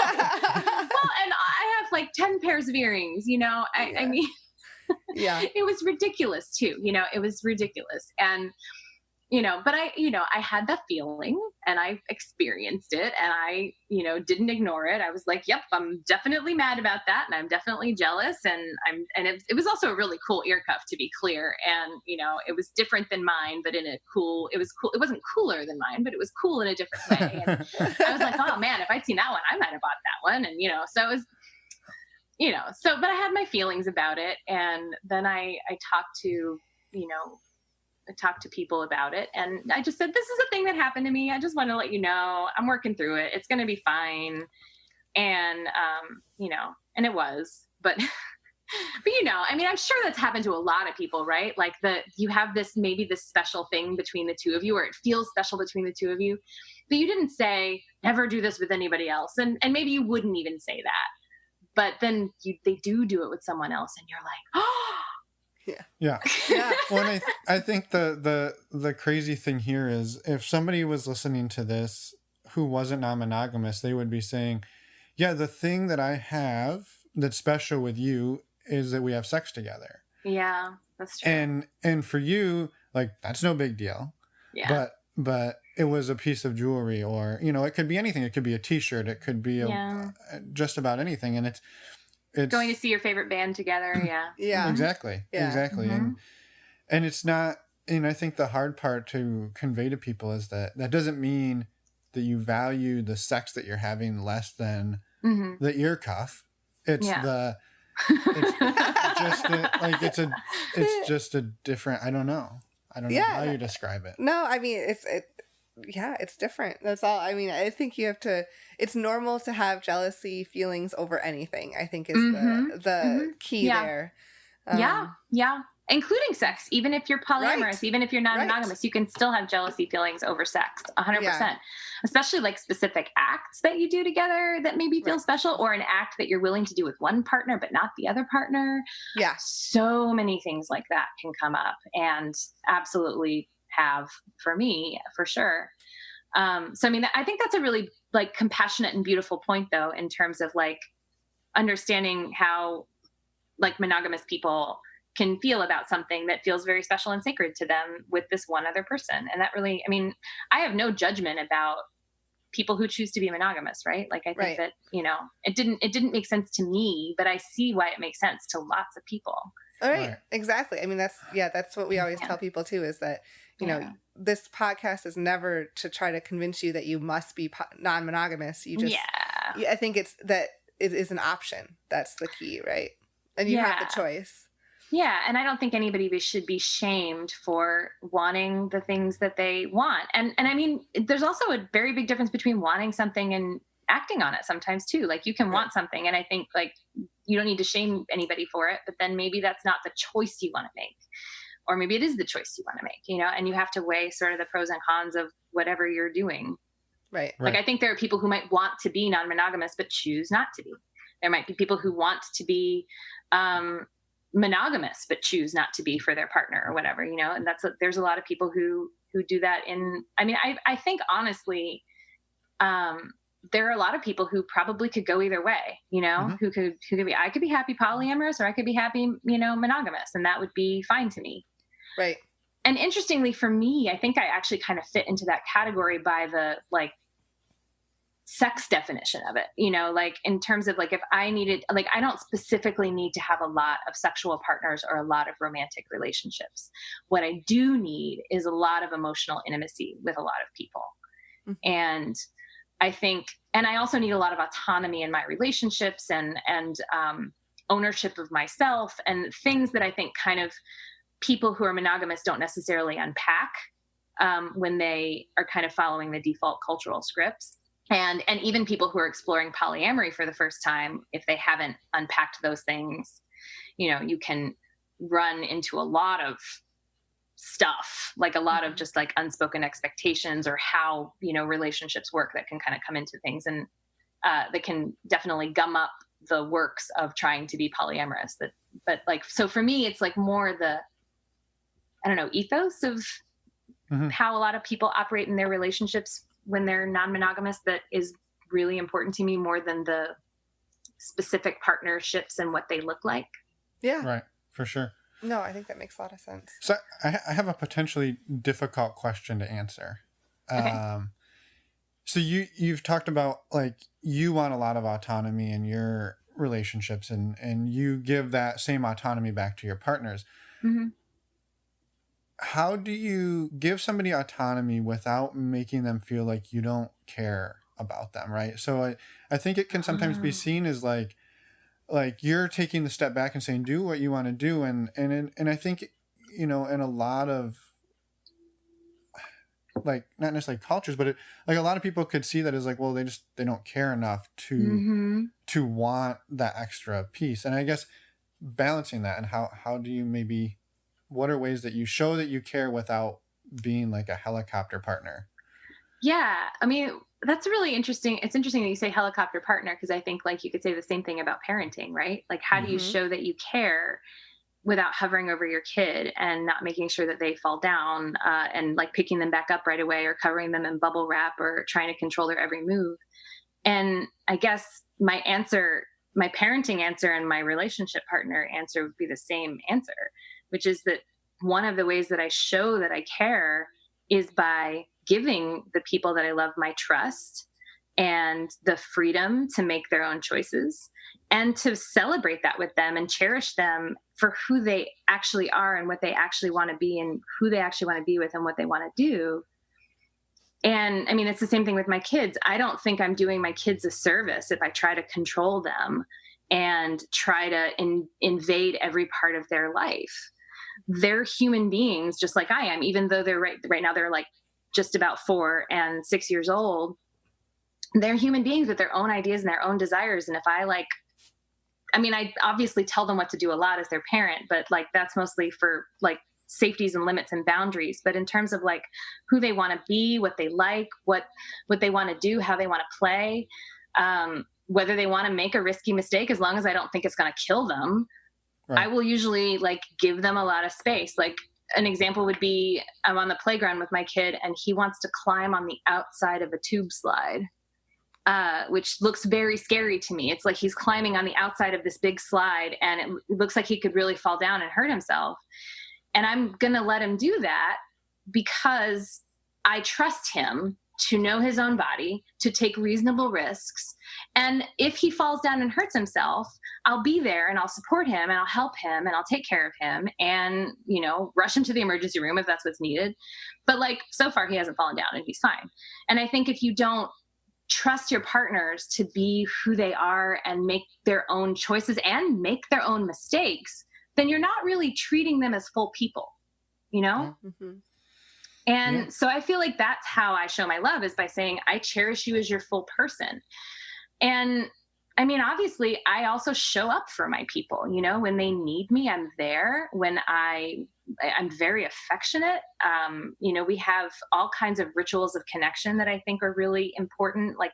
Well, and I have like 10 pairs of earrings, I mean, yeah, it was ridiculous too. It was ridiculous. And, but I had that feeling, and I experienced it, and I, didn't ignore it. I was like, yep, I'm definitely mad about that. And I'm definitely jealous. And it was also a really cool ear cuff, to be clear. And, it was different than mine, but it was cool. It wasn't cooler than mine, but it was cool in a different way. And I was like, oh man, if I'd seen that one, I might've bought that one. And, so it was, but I had my feelings about it. And then I talked to, people about it. And I just said, this is a thing that happened to me. I just want to let you know, I'm working through it. It's going to be fine. And, and it was, but, I mean, I'm sure that's happened to a lot of people, right? Like you have maybe this special thing between the two of you, or it feels special between the two of you, but you didn't say, never do this with anybody else. And maybe you wouldn't even say that, but then they do it with someone else, and you're like, oh, Yeah. Well, I think the crazy thing here is, if somebody was listening to this who wasn't non-monogamous, they would be saying, yeah, the thing that I have that's special with you is that we have sex together. Yeah, that's true. And for you, like, that's no big deal. Yeah. But it was a piece of jewelry, or, it could be anything. It could be a t-shirt. It could be just about anything. And it's going to see your favorite band together. Yeah. Yeah. Exactly. Yeah. Exactly. Mm-hmm. And it's not, I think the hard part to convey to people is that doesn't mean that you value the sex that you're having less than the ear cuff. It's It's just a different, I don't know how you describe it. No, I mean, it's different. That's all. I mean, I think you have to, it's normal to have jealousy feelings over anything, I think is the key there. Yeah. Including sex, even if you're polyamorous, Right. even if you're non-monogamous, you can still have jealousy feelings over sex, 100%. Especially like specific acts that you do together that maybe feel special, or an act that you're willing to do with one partner but not the other partner. Yeah. So many things like that can come up, and absolutely have for me, for sure. So I mean, I think that's a really like compassionate and beautiful point, though, in terms of like understanding how like monogamous people can feel about something that feels very special and sacred to them with this one other person. And that really, I mean, I have no judgment about people who choose to be monogamous, right? Like I think that, you know, it didn't make sense to me, but I see why it makes sense to lots of people. All right. Exactly. I mean, that's what we always tell people too, is that, you know, this podcast is never to try to convince you that you must be non-monogamous. You just, I think it's that it is an option. That's the key, right? And you have the choice. Yeah. And I don't think anybody should be shamed for wanting the things that they want. And I mean, there's also a very big difference between wanting something and acting on it sometimes too. Like you can want something, and I think like you don't need to shame anybody for it, but then maybe that's not the choice you want to make. Or maybe it is the choice you want to make, you know, and you have to weigh sort of the pros and cons of whatever you're doing. Right. Like I think there are people who might want to be non-monogamous, but choose not to be. There might be people who want to be, monogamous, but choose not to be for their partner or whatever, you know, and there's a lot of people who do that I think honestly, there are a lot of people who probably could go either way, you know, who could be, I could be happy polyamorous, or I could be happy, you know, monogamous, and that would be fine to me. Right. And interestingly for me, I think I actually kind of fit into that category by the like sex definition of it, you know, like in terms of like if I needed, like I don't specifically need to have a lot of sexual partners or a lot of romantic relationships. What I do need is a lot of emotional intimacy with a lot of people. And I think, and I also need a lot of autonomy in my relationships and ownership of myself, and things that I think kind of people who are monogamous don't necessarily unpack when they are kind of following the default cultural scripts. And even people who are exploring polyamory for the first time, if they haven't unpacked those things, you know, you can run into a lot of stuff, like a lot of just like unspoken expectations, or how, you know, relationships work that can kind of come into things, and that can definitely gum up the works of trying to be polyamorous. But like, so for me, it's like more the, I don't know, ethos of how a lot of people operate in their relationships when they're non-monogamous that is really important to me, more than the specific partnerships and what they look like. Yeah. Right. For sure. No, I think that makes a lot of sense. So I have a potentially difficult question to answer. Okay. So you've talked about like you want a lot of autonomy in your relationships, and you give that same autonomy back to your partners. How do you give somebody autonomy without making them feel like you don't care about them, right? So I think it can sometimes be seen as like you're taking the step back and saying, do what you want to do. And I think, you know, in a lot of like, not necessarily cultures, but like a lot of people could see that as like, well, they don't care enough to want that extra piece. And I guess balancing that, and how do you maybe, what are ways that you show that you care without being like a helicopter partner? Yeah. I mean, that's really interesting. It's interesting that you say helicopter partner, because I think like you could say the same thing about parenting, right? Like how do you show that you care without hovering over your kid and not making sure that they fall down and like picking them back up right away, or covering them in bubble wrap, or trying to control their every move? And I guess my parenting answer and my relationship partner answer would be the same answer, which is that one of the ways that I show that I care is by giving the people that I love my trust and the freedom to make their own choices, and to celebrate that with them and cherish them for who they actually are and what they actually want to be, and who they actually want to be with, and what they want to do. And I mean, it's the same thing with my kids. I don't think I'm doing my kids a service if I try to control them and try to invade every part of their life. They're human beings just like I am, even though they're right now they're like just about 4 and 6 years old. They're human beings with their own ideas and their own desires. And if I obviously tell them what to do a lot as their parent, but like that's mostly for like safeties and limits and boundaries. But in terms of like who they want to be, what they like, what they want to do, how they want to play, whether they want to make a risky mistake, as long as I don't think it's going to kill them, right. I will usually like give them a lot of space. Like an example would be I'm on the playground with my kid and he wants to climb on the outside of a tube slide, which looks very scary to me. It's like he's climbing on the outside of this big slide and it looks like he could really fall down and hurt himself. And I'm going to let him do that because I trust him to know his own body, to take reasonable risks. And if he falls down and hurts himself, I'll be there and I'll support him and I'll help him and I'll take care of him and, rush him to the emergency room if that's what's needed. But like, so far he hasn't fallen down and he's fine. And I think if you don't trust your partners to be who they are and make their own choices and make their own mistakes, then you're not really treating them as full people, Mm-hmm. And so I feel like that's how I show my love, is by saying, I cherish you as your full person. And I mean, obviously I also show up for my people, when they need me, I'm there. When I'm very affectionate. We have all kinds of rituals of connection that I think are really important. Like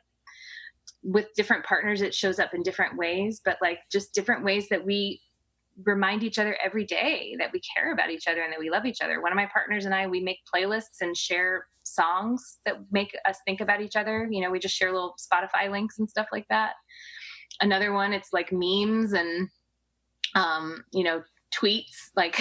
with different partners, it shows up in different ways, but like just different ways that we remind each other every day that we care about each other and that we love each other. One of my partners and I, we make playlists and share songs that make us think about each other. We just share little Spotify links and stuff like that. Another one, it's like memes and, tweets, like,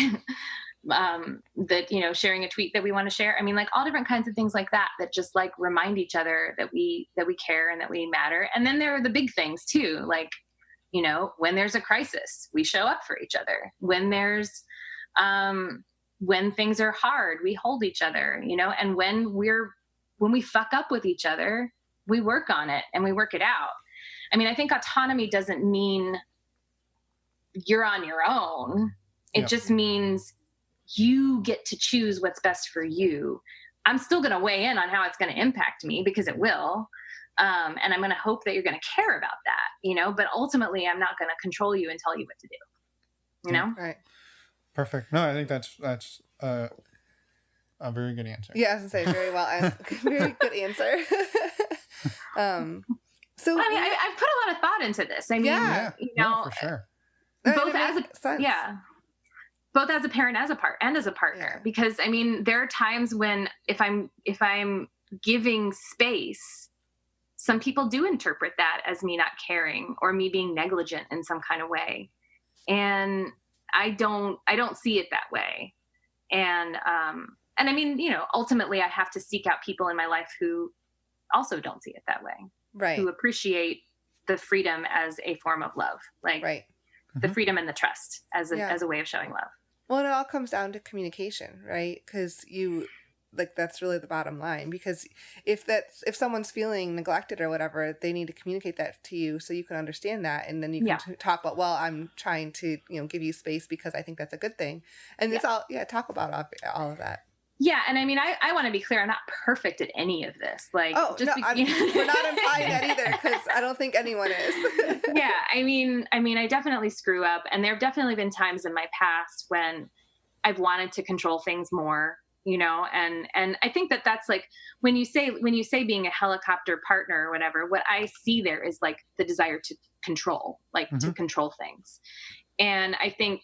that, sharing a tweet that we want to share. I mean, like all different kinds of things like that just like remind each other that we care and that we matter. And then there are the big things too. Like, when there's a crisis, we show up for each other. When there's, when things are hard, we hold each other, and when we fuck up with each other, we work on it and we work it out. I mean, I think autonomy doesn't mean you're on your own. It just means you get to choose what's best for you. I'm still going to weigh in on how it's going to impact me, because it will. And I'm going to hope that you're going to care about that, but ultimately I'm not going to control you and tell you what to do, Right. Perfect. No, I think that's a very good answer. Yeah, I was going to say very well. Very good answer. So I mean, I've put a lot of thought into this. I mean, for sure. Both as a parent, as a partner, because I mean, there are times when if I'm giving space, some people do interpret that as me not caring or me being negligent in some kind of way. And I don't see it that way. And I mean, ultimately I have to seek out people in my life who also don't see it that way. Right. Who appreciate the freedom as a form of love. Like right. The freedom and the trust as a way of showing love. Well, it all comes down to communication, right? Because that's really the bottom line. Because if someone's feeling neglected or whatever, they need to communicate that to you so you can understand that, and then you can talk about, well, I'm trying to give you space because I think that's a good thing, and it's all talk about all of that. Yeah, and I mean, I want to be clear. I'm not perfect at any of this. Like, we're not implying that either, because I don't think anyone is. Yeah, I mean, I definitely screw up, and there have definitely been times in my past when I've wanted to control things more, and I think that's like when you say being a helicopter partner or whatever, what I see there is like the desire to control, to control things, and I think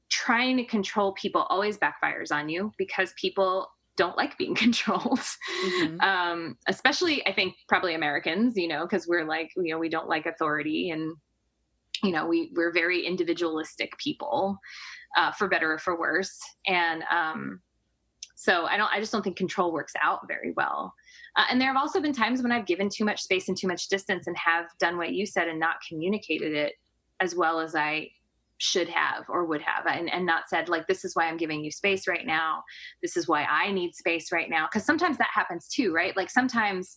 trying to control people always backfires on you, because people don't like being controlled. Mm-hmm. Especially I think probably Americans, because we're like, we don't like authority, and, we're very individualistic people, for better or for worse. And, so I just don't think control works out very well. And there have also been times when I've given too much space and too much distance and have done what you said and not communicated it as well as I should have or would have, and not said, like, this is why I'm giving you space right now. This is why I need space right now. Because sometimes that happens too, right? Like sometimes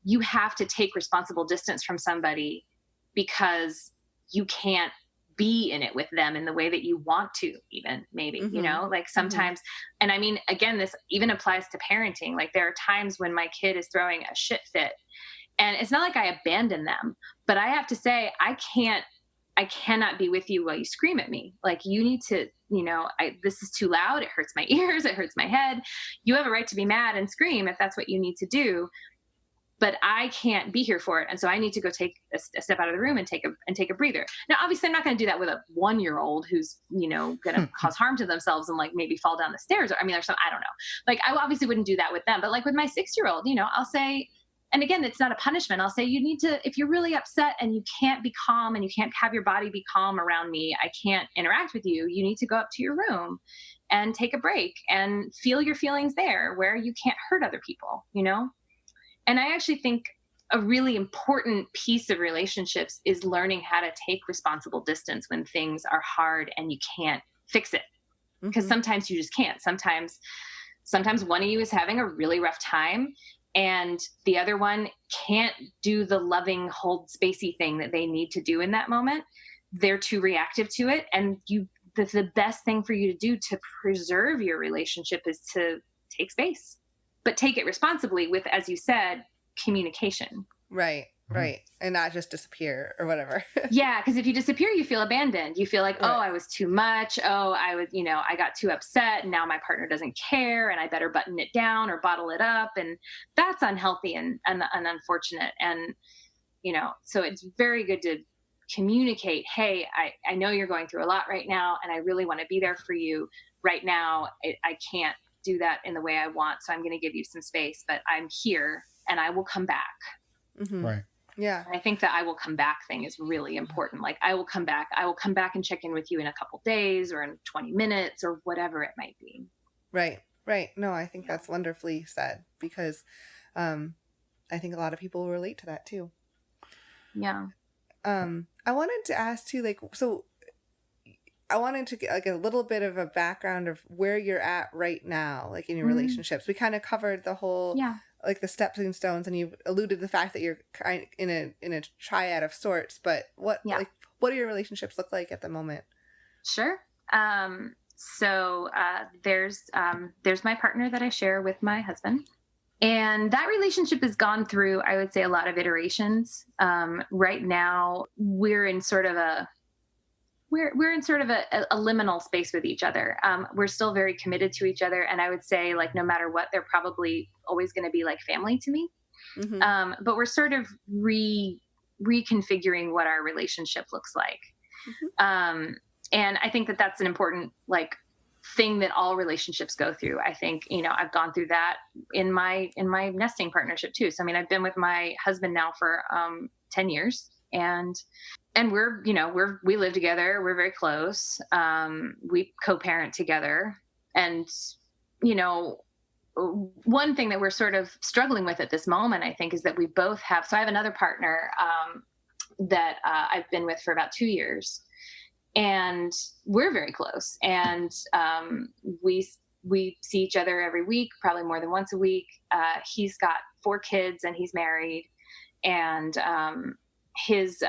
you have to take responsible distance from somebody because you can't be in it with them in the way that you want to, even maybe, you know, like sometimes, and I mean, again, this even applies to parenting. Like there are times when my kid is throwing a shit fit, and it's not like I abandon them, but I have to say, I cannot be with you while you scream at me. Like you need to, you know, this is too loud. It hurts my ears. It hurts my head. You have a right to be mad and scream if that's what you need to do, but I can't be here for it. And so I need to go take a step out of the room and take a breather. Now, obviously I'm not going to do that with a 1-year-old who's, you know, going to cause harm to themselves and like maybe fall down the stairs. Or, I mean, there's some, I don't know. Like I obviously wouldn't do that with them, but like with my 6-year-old, you know, I'll say, and again, it's not a punishment. I'll say, you need to, if you're really upset and you can't be calm and you can't have your body be calm around me, I can't interact with you. You need to go up to your room and take a break and feel your feelings there where you can't hurt other people, you know? And I actually think a really important piece of relationships is learning how to take responsible distance when things are hard and you can't fix it. Because sometimes you just can't. Sometimes one of you is having a really rough time and the other one can't do the loving, hold spacey thing that they need to do in that moment. They're too reactive to it. And the best thing for you to do to preserve your relationship is to take space, but take it responsibly with, as you said, communication. Right. And not just disappear or whatever. Yeah. Because if you disappear, you feel abandoned. You feel like, oh, I was too much. Oh, I got too upset and now my partner doesn't care and I better button it down or bottle it up. And that's unhealthy and unfortunate. And, you know, so it's very good to communicate, hey, I know you're going through a lot right now and I really want to be there for you right now. I can't do that in the way I want. So I'm going to give you some space, but I'm here and I will come back. Right. Yeah. And I think that I will come back thing is really important. Like I will come back and check in with you in a couple days or in 20 minutes or whatever it might be. Right. No, I think that's wonderfully said because I think a lot of people will relate to that too. Yeah. I wanted to ask too, like, so I wanted to get like a little bit of a background of where you're at right now, like in your relationships. We kind of covered the whole, like the steps and stones, and you've alluded to the fact that you're kind in a triad of sorts. But what do your relationships look like at the moment? Sure. So there's my partner that I share with my husband. And that relationship has gone through, I would say, a lot of iterations. Right now, we're in sort of a liminal space with each other. We're still very committed to each other. And I would say, like, no matter what, they're probably always going to be like family to me. But we're sort of reconfiguring what our relationship looks like. And I think that that's an important, like, thing that all relationships go through. I think, you know, I've gone through that in my nesting partnership too. So, I mean, I've been with my husband now for 10 years and we're, you know, we live together. We're very close. We co-parent together. And, you know, one thing that we're sort of struggling with at this moment, I think, is that we both have, so I have another partner that I've been with for about 2 years. And we're very close. And we see each other every week, probably more than once a week. He's got 4 kids and he's married. And his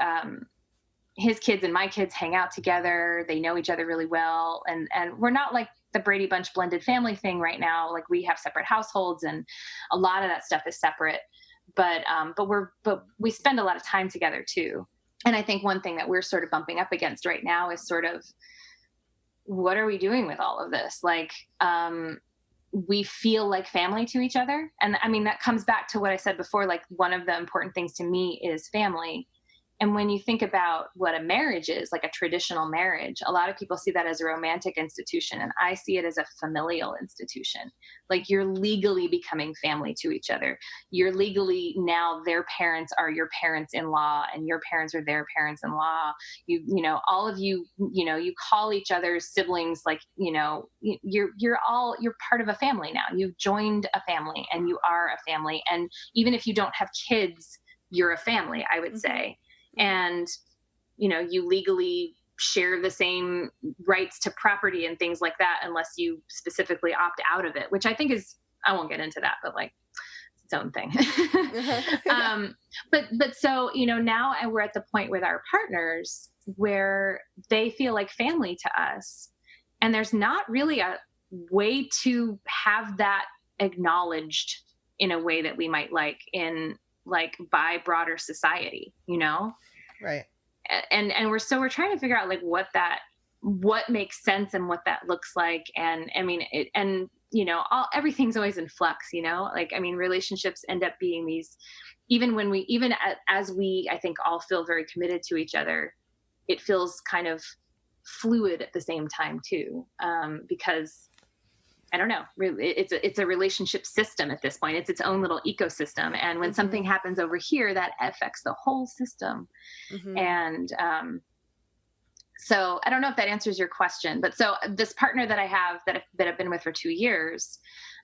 kids and my kids hang out together. They know each other really well. And we're not like the Brady Bunch blended family thing right now. Like we have separate households and a lot of that stuff is separate. But we spend a lot of time together too. And I think one thing that we're sort of bumping up against right now is sort of, what are we doing with all of this? Like, we feel like family to each other. And I mean, that comes back to what I said before, like one of the important things to me is family. And when you think about what a marriage is, like a traditional marriage, a lot of people see that as a romantic institution. And I see it as a familial institution. Like you're legally becoming family to each other. You're legally now, their parents are your parents-in-law and your parents are their parents-in-law. You know, all of you, you know, you call each other's siblings, like, you know, you're part of a family now. You've joined a family and you are a family. And even if you don't have kids, you're a family, I would say. And, you know, you legally share the same rights to property and things like that, unless you specifically opt out of it, which I think is, I won't get into that, but like, its own thing. But so, now we're at the point with our partners where they feel like family to us. And there's not really a way to have that acknowledged in a way that we might like by broader society, Right. And we're trying to figure out like what makes sense and what that looks like. And I mean, everything's always in flux, relationships end up being these, as we, I think, all feel very committed to each other, it feels kind of fluid at the same time too. Because I don't know, really, it's a relationship system at this point. It's its own little ecosystem. And when something happens over here, that affects the whole system. And, so I don't know if that answers your question, but so this partner that I have that I've been with for 2 years,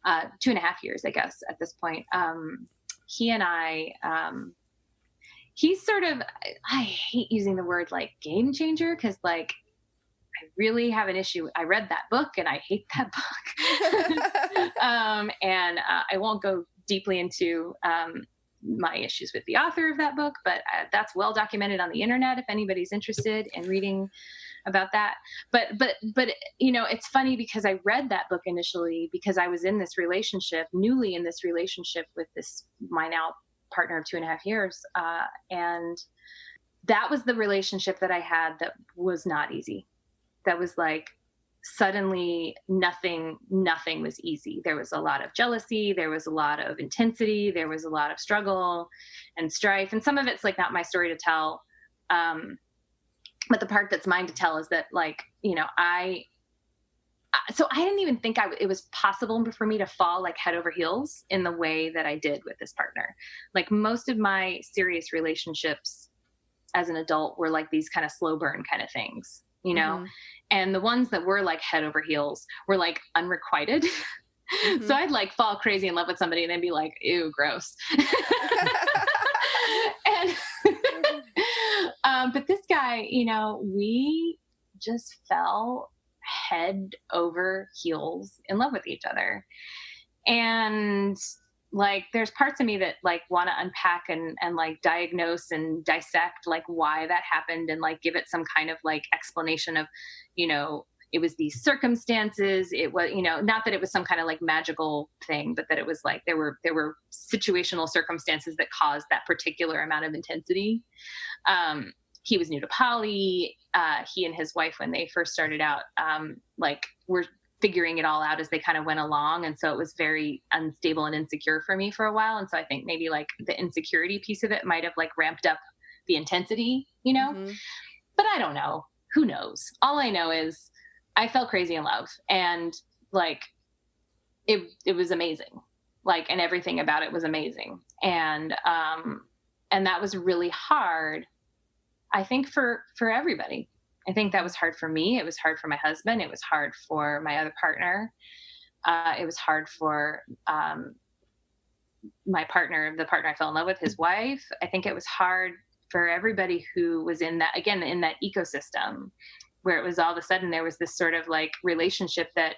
2.5 years, I guess, at this point, he and I, he's sort of, I hate using the word like game changer, because like I really have an issue. I read that book and I hate that book. And I won't go deeply into my issues with the author of that book, but that's well documented on the internet if anybody's interested in reading about that. But it's funny because I read that book initially because I was newly in this relationship with my now partner of 2.5 years. And that was the relationship that I had that was not easy. That was like, suddenly nothing was easy. There was a lot of jealousy. There was a lot of intensity. There was a lot of struggle and strife. And some of it's like not my story to tell. But the part that's mine to tell is that like, so I didn't even think it was possible for me to fall like head over heels in the way that I did with this partner. Like most of my serious relationships as an adult were like these kind of slow burn kind of things, and the ones that were like head over heels were like unrequited. So I'd like fall crazy in love with somebody and then be like, ew, gross. But this guy, we just fell head over heels in love with each other. And like, there's parts of me that like want to unpack and like diagnose and dissect like why that happened and like give it some kind of like explanation of, it was these circumstances. It was, not that it was some kind of like magical thing, but that it was like, there were situational circumstances that caused that particular amount of intensity. He was new to poly. He and his wife, when they first started out, like were figuring it all out as they kind of went along. And so it was very unstable and insecure for me for a while. And so I think maybe like the insecurity piece of it might have like ramped up the intensity, but I don't know. Who knows? All I know is I fell crazy in love, and like, it was amazing. Like, and everything about it was amazing. And that was really hard, I think, for everybody. I think that was hard for me. It was hard for my husband. It was hard for my other partner. It was hard for my partner, the partner I fell in love with, his wife. I think it was hard for everybody who was in that ecosystem, where it was all of a sudden there was this sort of like relationship that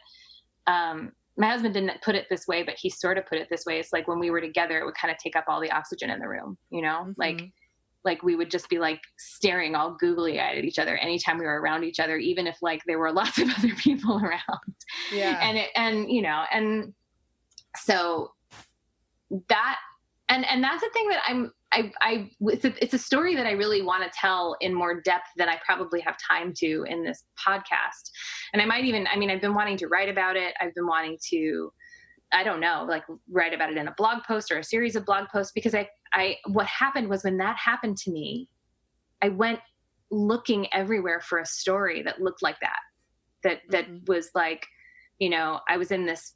my husband didn't put it this way, but he sort of put it this way. It's like when we were together, it would kind of take up all the oxygen in the room, like we would just be like staring all googly eyed at each other anytime we were around each other, even if like there were lots of other people around. Yeah. And so that, and that's the thing that it's a story that I really want to tell in more depth than I probably have time to in this podcast. And I've been wanting to write about it. I've been wanting to, I don't know, like write about it in a blog post or a series of blog posts, because what happened was when that happened to me, I went looking everywhere for a story that looked like that was like, I was in this,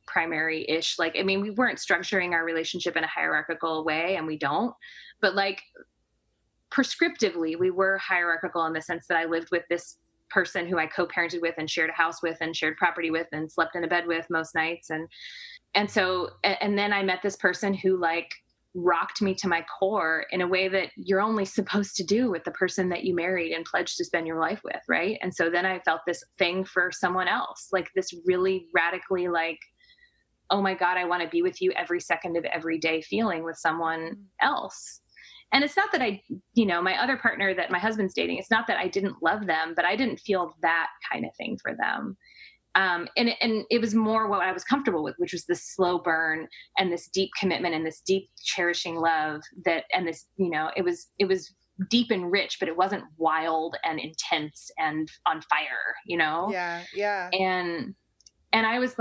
primary-ish, like, we weren't structuring our relationship in a hierarchical way, and we don't, but like prescriptively, we were hierarchical in the sense that I lived with this person who I co-parented with and shared a house with and shared property with and slept in a bed with most nights. And then I met this person who like rocked me to my core in a way that you're only supposed to do with the person that you married and pledged to spend your life with. Right. And so then I felt this thing for someone else, like this really radically like oh my God, I want to be with you every second of every day feeling with someone else. And it's not that my other partner that my husband's dating, it's not that I didn't love them, but I didn't feel that kind of thing for them. And it was more what I was comfortable with, which was this slow burn and this deep commitment and this deep cherishing love and this, it was deep and rich, but it wasn't wild and intense and on fire, Yeah. Yeah. And I was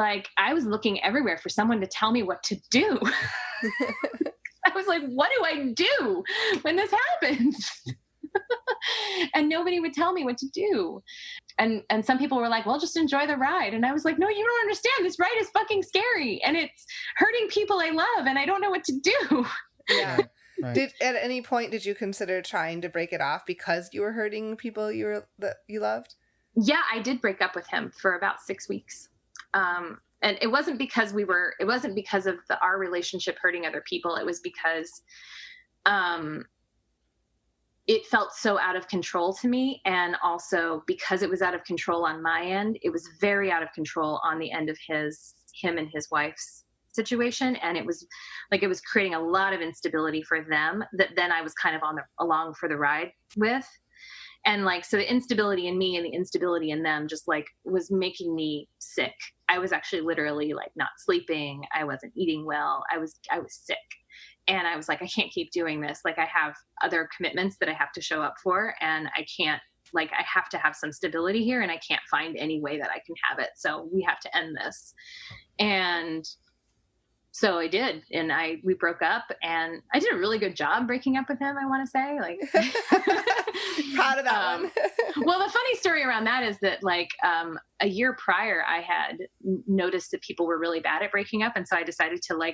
looking everywhere for someone to tell me what to do. I was like, what do I do when this happens? And nobody would tell me what to do. And some people were like, well, just enjoy the ride. And I was like, no, you don't understand. This ride is fucking scary and it's hurting people I love and I don't know what to do. Yeah. Right. At any point, did you consider trying to break it off because you were hurting people that you loved? Yeah, I did break up with him for about 6 weeks. And it wasn't because of our relationship hurting other people. It was because, it felt so out of control to me. And also because it was out of control on my end, it was very out of control on the end of him and his wife's situation. And it was creating a lot of instability for them that then I was kind of along for the ride with. And so the instability in me and the instability in them just was making me sick. I was actually literally not sleeping. I wasn't eating well. I was sick. And I was like, I can't keep doing this. I have other commitments that I have to show up for. And I can't, I have to have some stability here and I can't find any way that I can have it. So we have to end this. And so I did. And we broke up and I did a really good job breaking up with him, I want to say. Proud of that one. Well, the funny story around that is that a year prior, I had noticed that people were really bad at breaking up. And so I decided to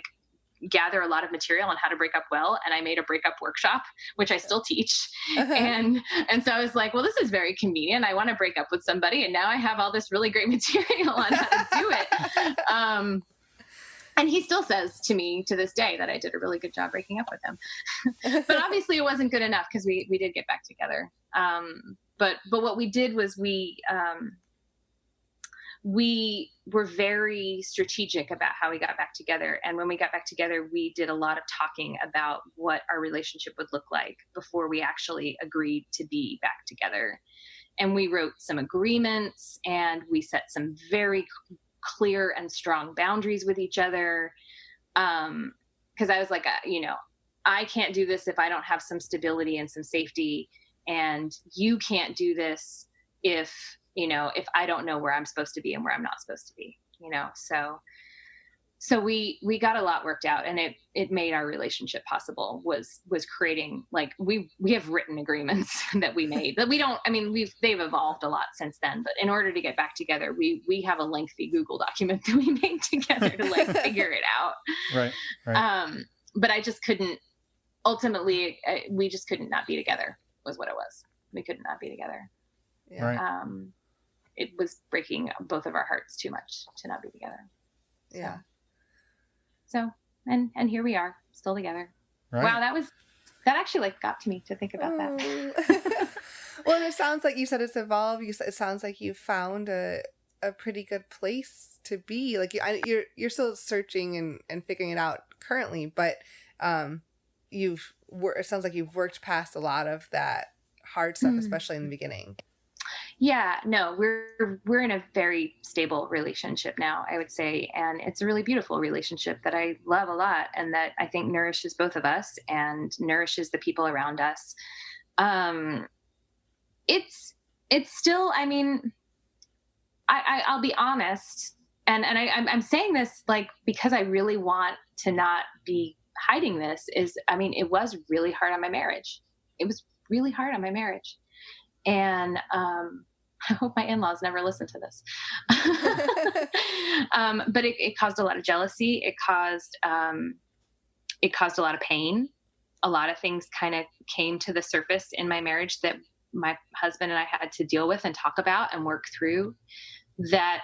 gather a lot of material on how to break up well. And I made a breakup workshop, which I still teach. And so I was like, well, this is very convenient. I want to break up with somebody. And now I have all this really great material on how to do it. And he still says to me to this day that I did a really good job breaking up with him. But obviously it wasn't good enough because we did get back together. But what we did was we were very strategic about how we got back together. And when we got back together, we did a lot of talking about what our relationship would look like before we actually agreed to be back together. And we wrote some agreements and we set some very clear and strong boundaries with each other. Cause I was like, I can't do this if I don't have some stability and some safety. And you can't do this if I don't know where I'm supposed to be and where I'm not supposed to be, so we got a lot worked out and it made our relationship possible was creating we have written agreements that we made that they've evolved a lot since then, but in order to get back together, we have a lengthy Google document that we made together to figure it out. Right. But I just couldn't, ultimately we just couldn't not be together was what it was. We could not be together. Yeah. Right. It was breaking both of our hearts too much to not be together. Yeah. So, and here we are still together. Right. Wow. That actually got to me to think about that. Well, and it sounds like you said it's evolved. It sounds like you found a pretty good place to be. You're still searching and figuring it out currently, but it sounds like you've worked past a lot of that hard stuff, especially in the beginning. Yeah, no, we're in a very stable relationship now, I would say. And it's a really beautiful relationship that I love a lot and that I think nourishes both of us and nourishes the people around us. It's still, I'll be honest. And I'm saying this because I really want to not be hiding this it was really hard on my marriage. It was really hard on my marriage. And I hope my in-laws never listen to this. But it caused a lot of jealousy. It caused a lot of pain. A lot of things kind of came to the surface in my marriage that my husband and I had to deal with and talk about and work through that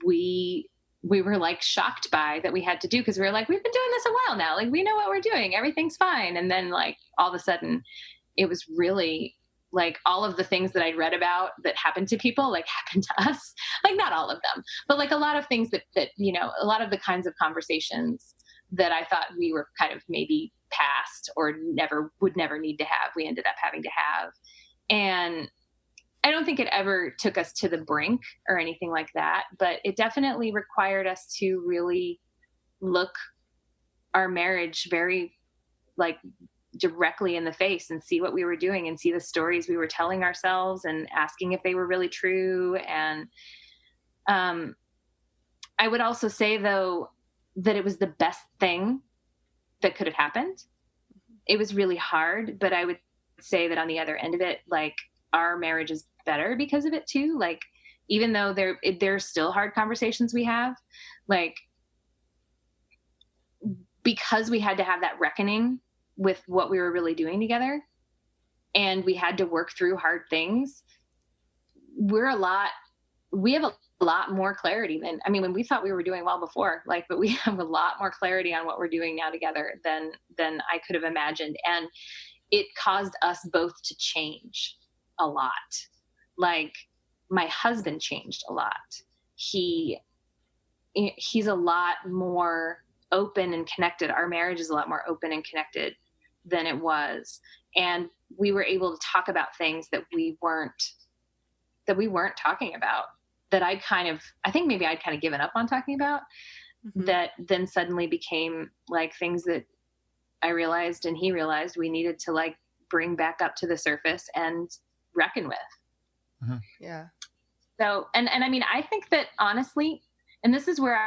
we were shocked by that we had to do because we were we've been doing this a while now. We know what we're doing. Everything's fine. And then all of a sudden it was really like all of the things that I'd read about that happened to people, like happened to us, like not all of them, but like a lot of things that, you know, a lot of the kinds of conversations that I thought we were kind of maybe past or would never need to have, we ended up having to have. And I don't think it ever took us to the brink or anything like that, but it definitely required us to really look our marriage very like directly in the face and see what we were doing and see the stories we were telling ourselves and asking if they were really true. And I would also say, though, that it was the best thing that could have happened. It was really hard, but I would say that on the other end of it, like our marriage is better because of it too. Like, even though there's still hard conversations we have, like, because we had to have that reckoning with what we were really doing together and we had to work through hard things, we have a lot more clarity than, I mean, when we thought we were doing well before, like, but we have a lot more clarity on what we're doing now together than I could have imagined. And it caused us both to change a lot. Like, my husband changed a lot. He's a lot more open and connected. Our marriage is a lot more open and connected than it was. And we were able to talk about things that we weren't talking about, that I think maybe I'd kind of given up on talking about, that then suddenly became like things that I realized and he realized we needed to like bring back up to the surface and reckon with. Yeah. So, and I mean, I think that honestly, and this is where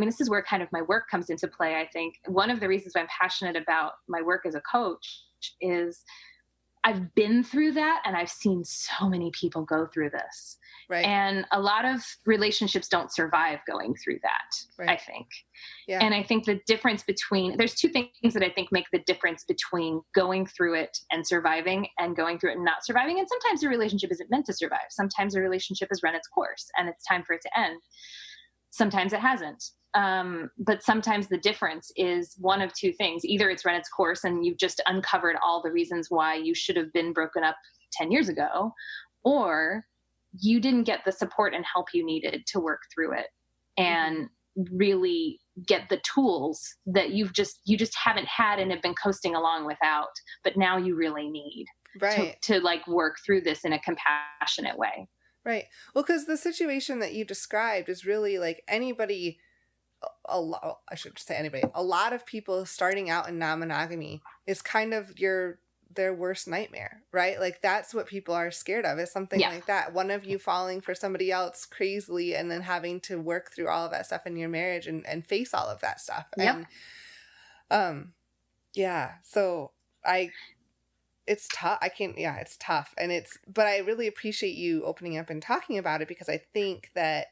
this is where kind of my work comes into play. I think one of the reasons why I'm passionate about my work as a coach is I've been through that and I've seen so many people go through this. Right. And a lot of relationships don't survive going through that, right. I think. Yeah. And I think the difference there's two things that I think make the difference between going through it and surviving and going through it and not surviving. And sometimes a relationship isn't meant to survive. Sometimes a relationship has run its course and it's time for it to end. Sometimes it hasn't. But sometimes the difference is one of two things. Either it's run its course and you've just uncovered all the reasons why you should have been broken up 10 years ago, or you didn't get the support and help you needed to work through it and really get the tools that you just haven't had and have been coasting along without, but now you really need to like work through this in a compassionate way. Right. Well, because the situation that you described is really like anybody, a lot of people starting out in non-monogamy is kind of their worst nightmare, right? Like that's what people are scared of, is something like that. One of you falling for somebody else crazily and then having to work through all of that stuff in your marriage and face all of that stuff. Yep. And so it's tough. It's tough. But I really appreciate you opening up and talking about it, because I think that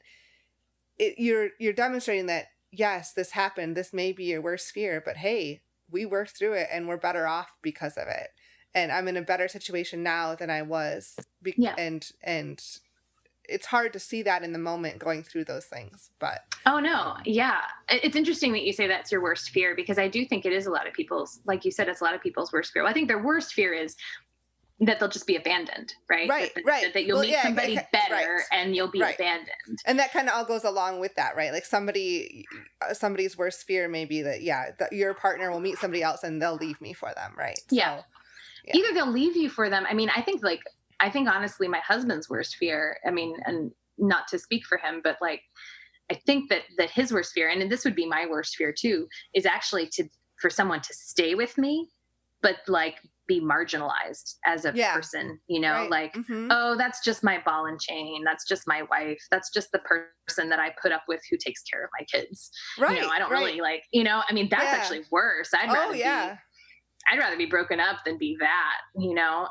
you're demonstrating that, yes, this happened. This may be your worst fear, but hey, we worked through it and we're better off because of it. And I'm in a better situation now than I was. And it's hard to see that in the moment going through those things, but. Oh no. Yeah. It's interesting that you say that's your worst fear, because I do think it is a lot of people's, like you said, it's a lot of people's worst fear. Well, I think their worst fear is that they'll just be abandoned, right? Right. That you'll meet somebody better and you'll be abandoned. And that kind of all goes along with that, right? Like somebody's worst fear may be that, your partner will meet somebody else and they'll leave me for them, right? Yeah. So, either they'll leave you for them. I mean, I think honestly, my husband's worst fear, I mean, and not to speak for him, but like, I think that his worst fear, and this would be my worst fear too, is actually for someone to stay with me, but like be marginalized as a person, like, oh, that's just my ball and chain. That's just my wife. That's just the person that I put up with who takes care of my kids. Right. I don't really like, I mean, that's actually worse. I'd rather be broken up than be that,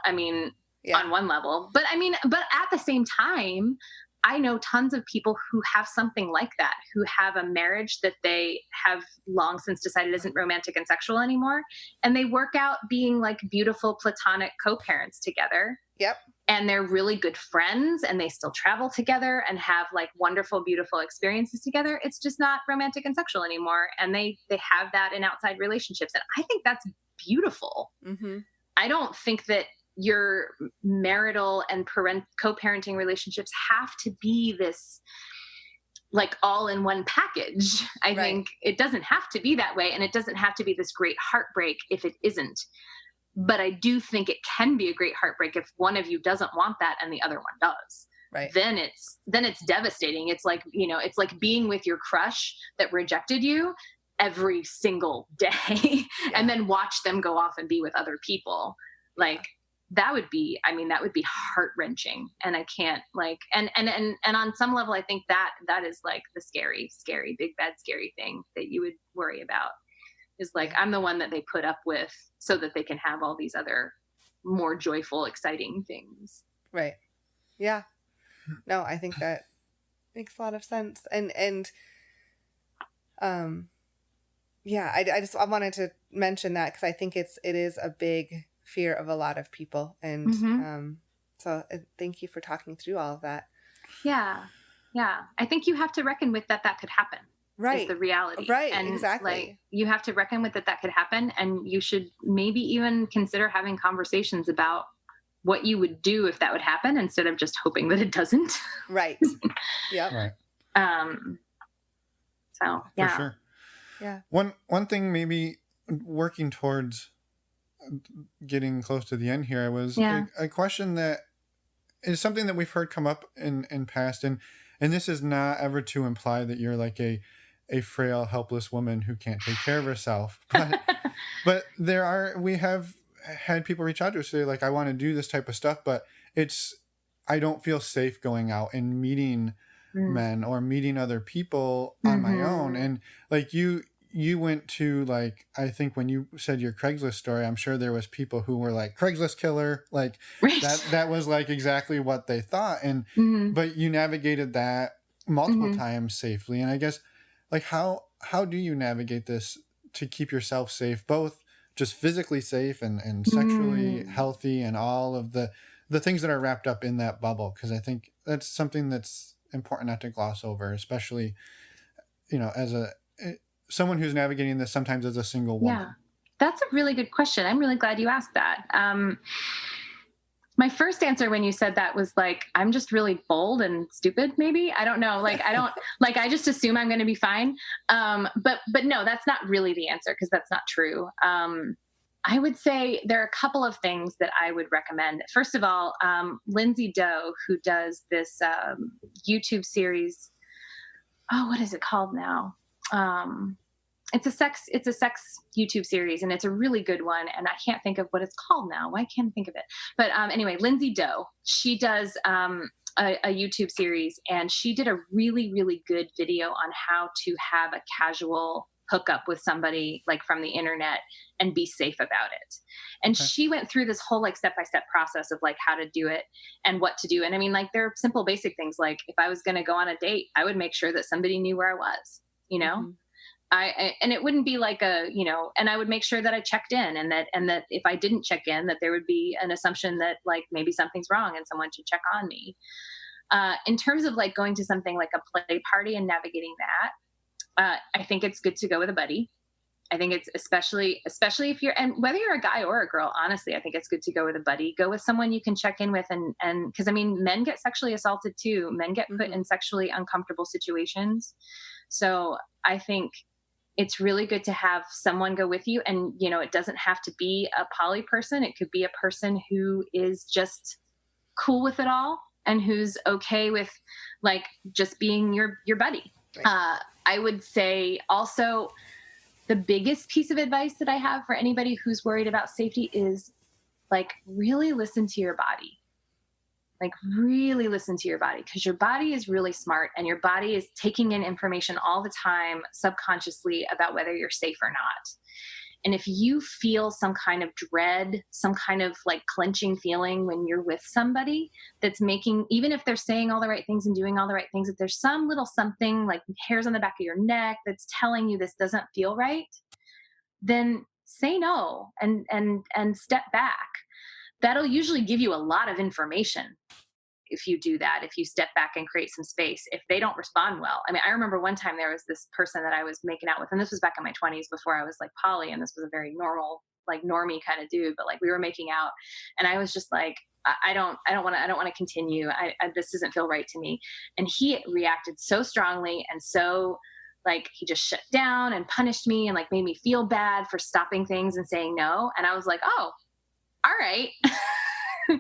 I mean, on one level, but at the same time, I know tons of people who have something like that, who have a marriage that they have long since decided isn't romantic and sexual anymore. And they work out being like beautiful platonic co-parents together. Yep. And they're really good friends and they still travel together and have like wonderful, beautiful experiences together. It's just not romantic and sexual anymore. And they have that in outside relationships. And I think that's beautiful. Mm-hmm. I don't think that your marital and co-parenting relationships have to be this like all in one package. I think it doesn't have to be that way. And it doesn't have to be this great heartbreak if it isn't. But I do think it can be a great heartbreak if one of you doesn't want that and the other one does. Right. Then it's devastating. It's like, it's like being with your crush that rejected you every single day and then watch them go off and be with other people. Like that would be heart-wrenching. And I can't like, and on some level, I think that is like the scary, big, bad, scary thing that you would worry about is like, I'm the one that they put up with so that they can have all these other more joyful, exciting things. Right. Yeah. No, I think that makes a lot of sense. And yeah, I wanted to mention that because I think it is a big fear of a lot of people. And so thank you for talking through all of that. Yeah. Yeah. I think you have to reckon with that could happen. Right. Is the reality. Right. And exactly. Like, you have to reckon with that could happen. And you should maybe even consider having conversations about what you would do if that would happen instead of just hoping that it doesn't. Right. Yep. Right. So yeah. For sure. Yeah. One thing maybe working towards getting close to the end here, was a question that is something that we've heard come up in past, and this is not ever to imply that you're like a frail, helpless woman who can't take care of herself, but we have had people reach out to us say like, I want to do this type of stuff, but I don't feel safe going out and meeting men or meeting other people on my own. And like you went to, like, I think when you said your Craigslist story, I'm sure there was people who were like, Craigslist killer, like that was like exactly what they thought. And but you navigated that multiple times safely. And I guess like how do you navigate this to keep yourself safe, both just physically safe and sexually healthy, and all of the things that are wrapped up in that bubble? Because I think that's something that's important not to gloss over, especially, as someone who's navigating this sometimes as a single woman. Yeah, that's a really good question. I'm really glad you asked that. My first answer when you said that was like, I'm just really bold and stupid, maybe. I don't know. Like, I don't like, I just assume I'm going to be fine. But no, that's not really the answer, because that's not true. I would say there are a couple of things that I would recommend. First of all, Lindsay Doe, who does this YouTube series. Oh, what is it called now? It's a sex YouTube series, and it's a really good one. And I can't think of what it's called now. Why can't I think of it? But anyway, Lindsay Doe, she does a YouTube series, and she did a really, really good video on how to have a casual hookup with somebody like from the internet and be safe about it. And she went through this whole like step-by-step process of like how to do it and what to do. And I mean, like, there are simple basic things. Like, if I was going to go on a date, I would make sure that somebody knew where I was, and it wouldn't be like and I would make sure that I checked in, and that if I didn't check in, that there would be an assumption that like maybe something's wrong and someone should check on me. In terms of like going to something like a play party and navigating that, I think it's good to go with a buddy. I think it's especially if you're, and whether you're a guy or a girl, honestly, I think it's good to go with a buddy. Go with someone you can check in with, and because I mean, men get sexually assaulted too. Men get put in sexually uncomfortable situations. So I think it's really good to have someone go with you. And, it doesn't have to be a poly person. It could be a person who is just cool with it all and who's okay with like just being your buddy. Right. I would say also the biggest piece of advice that I have for anybody who's worried about safety is like, really listen to your body. Like, really listen to your body, because your body is really smart, and your body is taking in information all the time subconsciously about whether you're safe or not. And if you feel some kind of dread, some kind of like clenching feeling when you're with somebody that's making, even if they're saying all the right things and doing all the right things, if there's some little something like hairs on the back of your neck that's telling you this doesn't feel right, then say no and step back. That'll usually give you a lot of information if you do that, if you step back and create some space. If they don't respond well. I mean, I remember one time there was this person that I was making out with, and this was back in my 20s before I was like poly, and this was a very normal like normie kind of dude, but like we were making out, and I was just like, I don't want to continue. This doesn't feel right to me. And he reacted so strongly, and so like he just shut down and punished me and like made me feel bad for stopping things and saying no. And I was like, oh, all right. I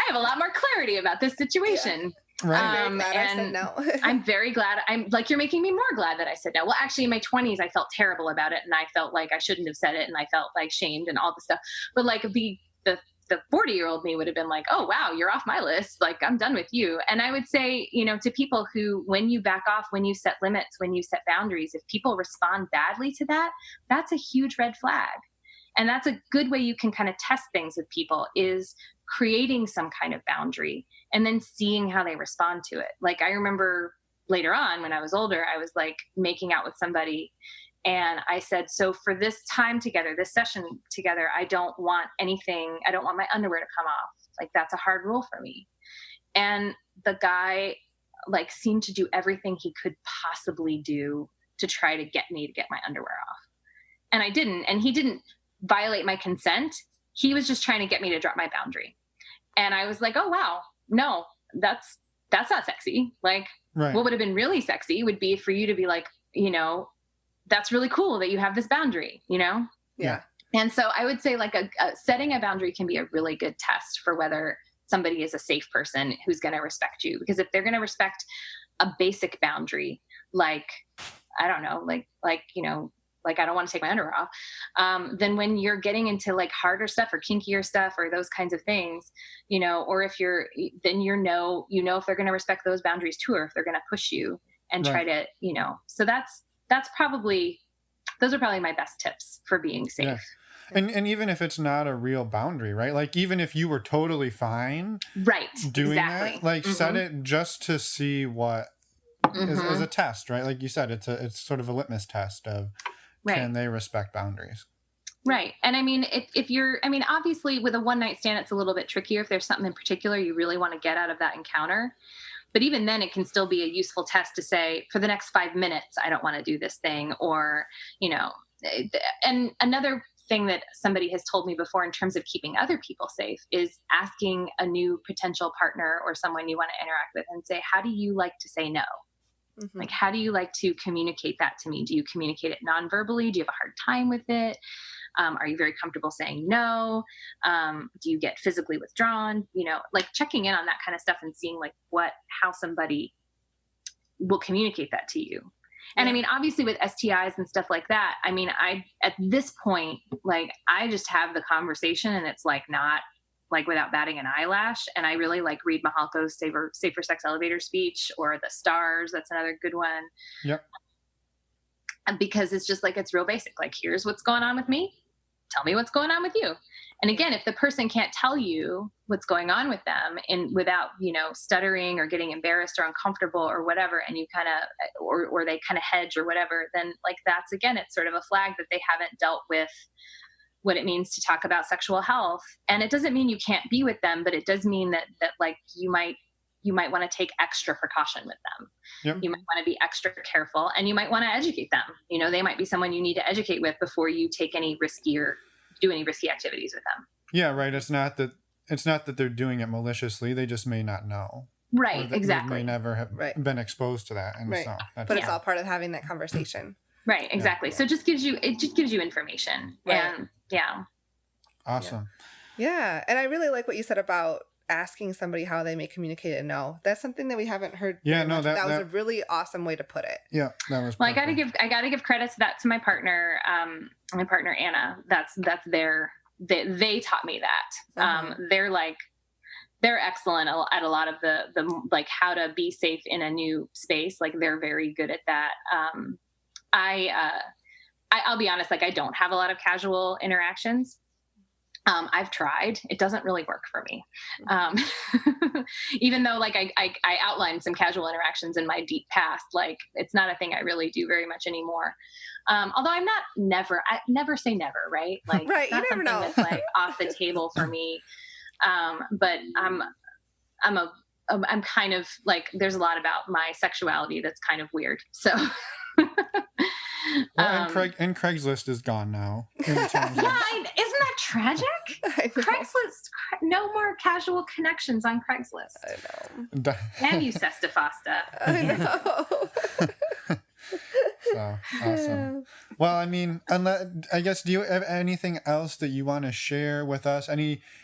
have a lot more clarity about this situation. Yeah. Right. I'm very glad I said no. I'm very glad. I'm like, you're making me more glad that I said no. Well, actually in my 20s, I felt terrible about it. And I felt like I shouldn't have said it. And I felt like shamed and all the stuff. But like the 40-year-old me would have been like, oh, wow, you're off my list. Like, I'm done with you. And I would say, you know, to people who, when you back off, when you set limits, when you set boundaries, if people respond badly to that, that's a huge red flag. And that's a good way you can kind of test things with people, is creating some kind of boundary and then seeing how they respond to it. Like, I remember later on when I was older, I was like making out with somebody, and I said, so for this time together, this session together, I don't want anything. I don't want my underwear to come off. Like, that's a hard rule for me. And the guy like seemed to do everything he could possibly do to try to get me to get my underwear off. And I didn't. And he didn't violate my consent. He was just trying to get me to drop my boundary. And I was like, oh, wow, no, that's not sexy. Like, right. What would have been really sexy would be for you to be like, you know, that's really cool that you have this boundary, you know? Yeah. And so I would say like setting a boundary can be a really good test for whether somebody is a safe person who's going to respect you. Because if they're going to respect a basic boundary, like, I don't know, like, you know, like, I don't want to take my underwear off. Then when you're getting into like harder stuff or kinkier stuff or those kinds of things, you know, or if then you know, if they're going to respect those boundaries too, or if they're going to push you and try to, you know, so those are probably my best tips for being safe. Yeah. And even if it's not a real boundary, right? Like, even if you were totally fine doing that, like, set it just to see what is a test, right? Like you said, it's sort of a litmus test of can they respect boundaries? Right. And I mean, obviously with a one night stand, it's a little bit trickier if there's something in particular you really want to get out of that encounter. But even then, it can still be a useful test to say, for the next 5 minutes, I don't want to do this thing. Or, you know, and another thing that somebody has told me before in terms of keeping other people safe is asking a new potential partner or someone you want to interact with and say, how do you like to say no? Mm-hmm. Like, how do you like to communicate that to me? Do you communicate it non-verbally? Do you have a hard time with it? Are you very comfortable saying no? Do you get physically withdrawn? You know, like checking in on that kind of stuff and seeing like how somebody will communicate that to you. And I mean, obviously with STIs and stuff like that, I mean, at this point, like, I just have the conversation and it's like not like without batting an eyelash. And I really like read Mahalko's Safer Sex Elevator speech, or the Stars. That's another good one. Yep. Because it's just like, it's real basic. Like, here's what's going on with me. Tell me what's going on with you. And again, if the person can't tell you what's going on with them without, you know, stuttering or getting embarrassed or uncomfortable or whatever, and you kind of, or they kind of hedge or whatever, then like, that's, again, it's sort of a flag that they haven't dealt with what it means to talk about sexual health. And it doesn't mean you can't be with them, but it does mean that like you might want to take extra precaution with them. Yep. You might want to be extra careful, and you might want to educate them. You know, they might be someone you need to educate with before you take any risky or do any risky activities with them. Yeah, right. It's not that they're doing it maliciously. They just may not know. Right. Exactly. They may never have been exposed to that. And so but it's all part of having that conversation. Right. Exactly. Yeah. So it just gives you information. Right. And yeah. Awesome. Yeah. And I really like what you said about asking somebody how they may communicate a no. That's something that we haven't heard. Yeah, no, that was a really awesome way to put it. Yeah, that was. Well, I gotta give credit to that to my partner Anna. They taught me that. They're excellent at a lot of the like how to be safe in a new space. Like, they're very good at that. I'll be honest, like, I don't have a lot of casual interactions. I've tried. It doesn't really work for me. Even though like I outlined some casual interactions in my deep past, like, it's not a thing I really do very much anymore. Although I never say never, right? Like, right. It's not you never know. That's like off the table for me. But I'm kind of like, there's a lot about my sexuality that's kind of weird. So, Well, and Craigslist is gone now. In terms Yeah, of... isn't that tragic? Craigslist, no more casual connections on Craigslist. I know. And you Sestafasta. I know. So awesome. Well, I mean, I guess, do you have anything else that you want to share with us?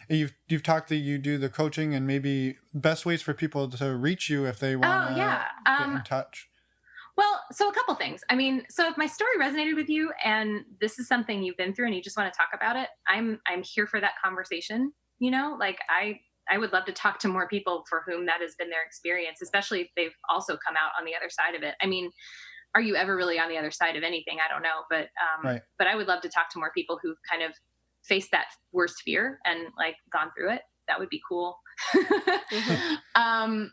You've talked that you do the coaching, and maybe best ways for people to reach you if they want to get in touch. Well, so a couple things. I mean, so if my story resonated with you and this is something you've been through and you just want to talk about it, I'm here for that conversation. You know, like I would love to talk to more people for whom that has been their experience, especially if they've also come out on the other side of it. I mean, are you ever really on the other side of anything? I don't know. But right. But I would love to talk to more people who've kind of faced that worst fear and like gone through it. That would be cool. Mm-hmm.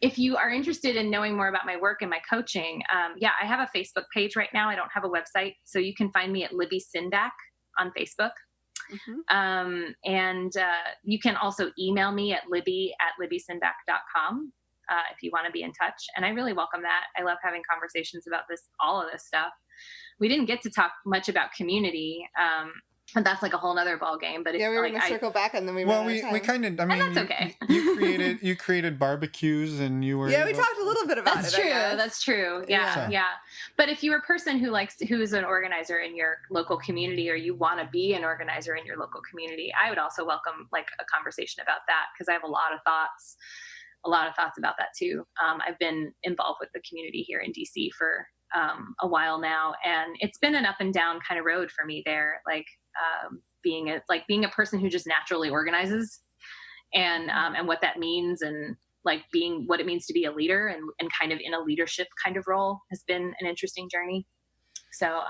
If you are interested in knowing more about my work and my coaching, I have a Facebook page right now. I don't have a website. So you can find me at Libby Sinback on Facebook. Mm-hmm. And you can also email me at libby@libbysinback.com. If you want to be in touch. And I really welcome that. I love having conversations about all of this stuff. We didn't get to talk much about community. And that's like a whole nother ball game. But we were going to circle back and then we kind of, I mean, and that's okay. you created barbecues and you were. Yeah, we talked a little bit about it. That's true. Yeah. But if you're a person who is an organizer in your local community, or you want to be an organizer in your local community, I would also welcome like a conversation about that, because I have a lot of thoughts about that too. I've been involved with the community here in DC for a while now, and it's been an up and down kind of road for me there. Like being a person who just naturally organizes, and what that means, and like being what it means to be a leader and kind of in a leadership kind of role has been an interesting journey. So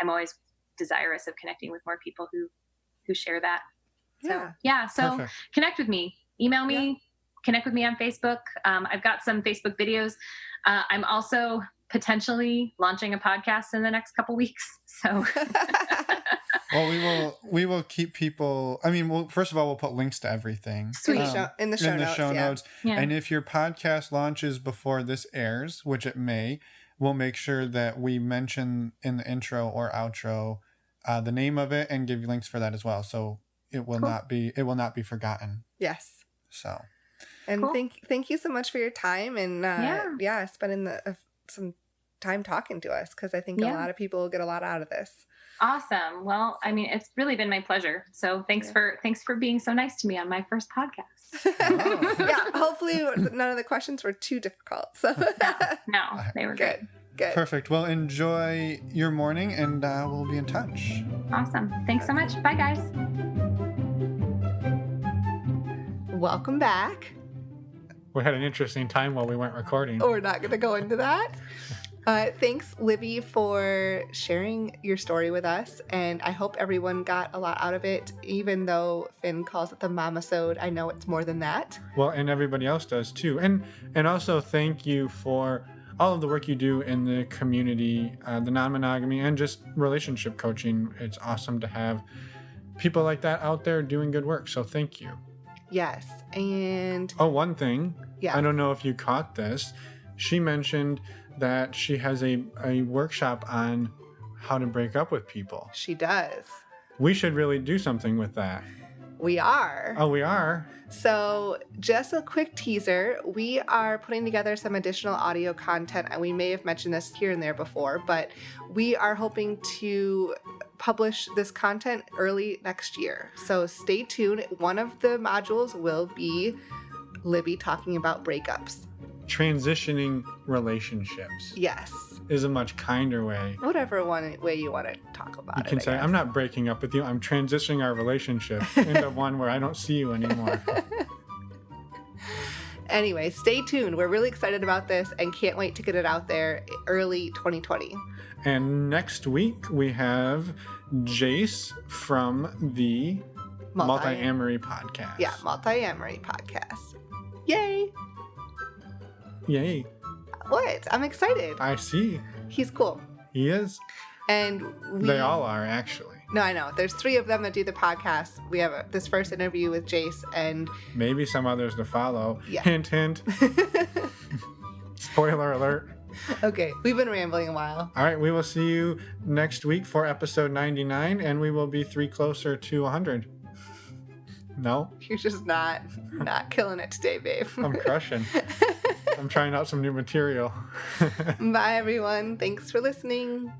I'm always desirous of connecting with more people who share that. So Perfect. Connect with me, email me. Yeah. Connect with me on Facebook. I've got some Facebook videos. I'm also potentially launching a podcast in the next couple weeks. So, well, we will keep people. I mean, first of all, we'll put links to everything in the show notes. Yeah. And if your podcast launches before this airs, which it may, we'll make sure that we mention in the intro or outro the name of it and give you links for that as well. So it will not be forgotten. Yes. So. And thank you so much for your time and spending some time talking to us, because I think a lot of people will get a lot out of this. Awesome. Well, I mean, it's really been my pleasure. So thanks for being so nice to me on my first podcast. Yeah. Hopefully none of the questions were too difficult. So no, they were good. Good. Perfect. Well, enjoy your morning, and we'll be in touch. Awesome. Thanks so much. Bye, guys. Welcome back. We had an interesting time while we weren't recording. We're not going to go into that. Thanks, Libby, for sharing your story with us. And I hope everyone got a lot out of it, even though Finn calls it the mama-sode. I know it's more than that. Well, and everybody else does too. And also thank you for all of the work you do in the community, the non-monogamy, and just relationship coaching. It's awesome to have people like that out there doing good work. So thank you. Yes. And one thing. Yeah. I don't know if you caught this. She mentioned that she has a workshop on how to break up with people. She does. We should really do something with that. We are. Oh, we are? So just a quick teaser. We are putting together some additional audio content, and we may have mentioned this here and there before, but we are hoping to publish this content early next year. So stay tuned. One of the modules will be Libby talking about breakups. Transitioning relationships. Yes. Is a much kinder way. Whatever way you want to talk about it. You can say, I'm not breaking up with you. I'm transitioning our relationship into one where I don't see you anymore. Anyway, stay tuned. We're really excited about this and can't wait to get it out there early 2020. And next week we have Jace from the Multi-Amory podcast. Yeah, Multi-Amory podcast. Yay! Yay. What? I'm excited. I see. He's cool. He is. And they all are, actually. No, I know. There's 3 of them that do the podcast. We have this first interview with Jace and maybe some others to follow. Yeah. Hint, hint. Spoiler alert. Okay, we've been rambling a while. All right, we will see you next week for episode 99, and we will be 3 closer to 100. No? You're just not killing it today, babe. I'm crushing. I'm trying out some new material. Bye, everyone. Thanks for listening.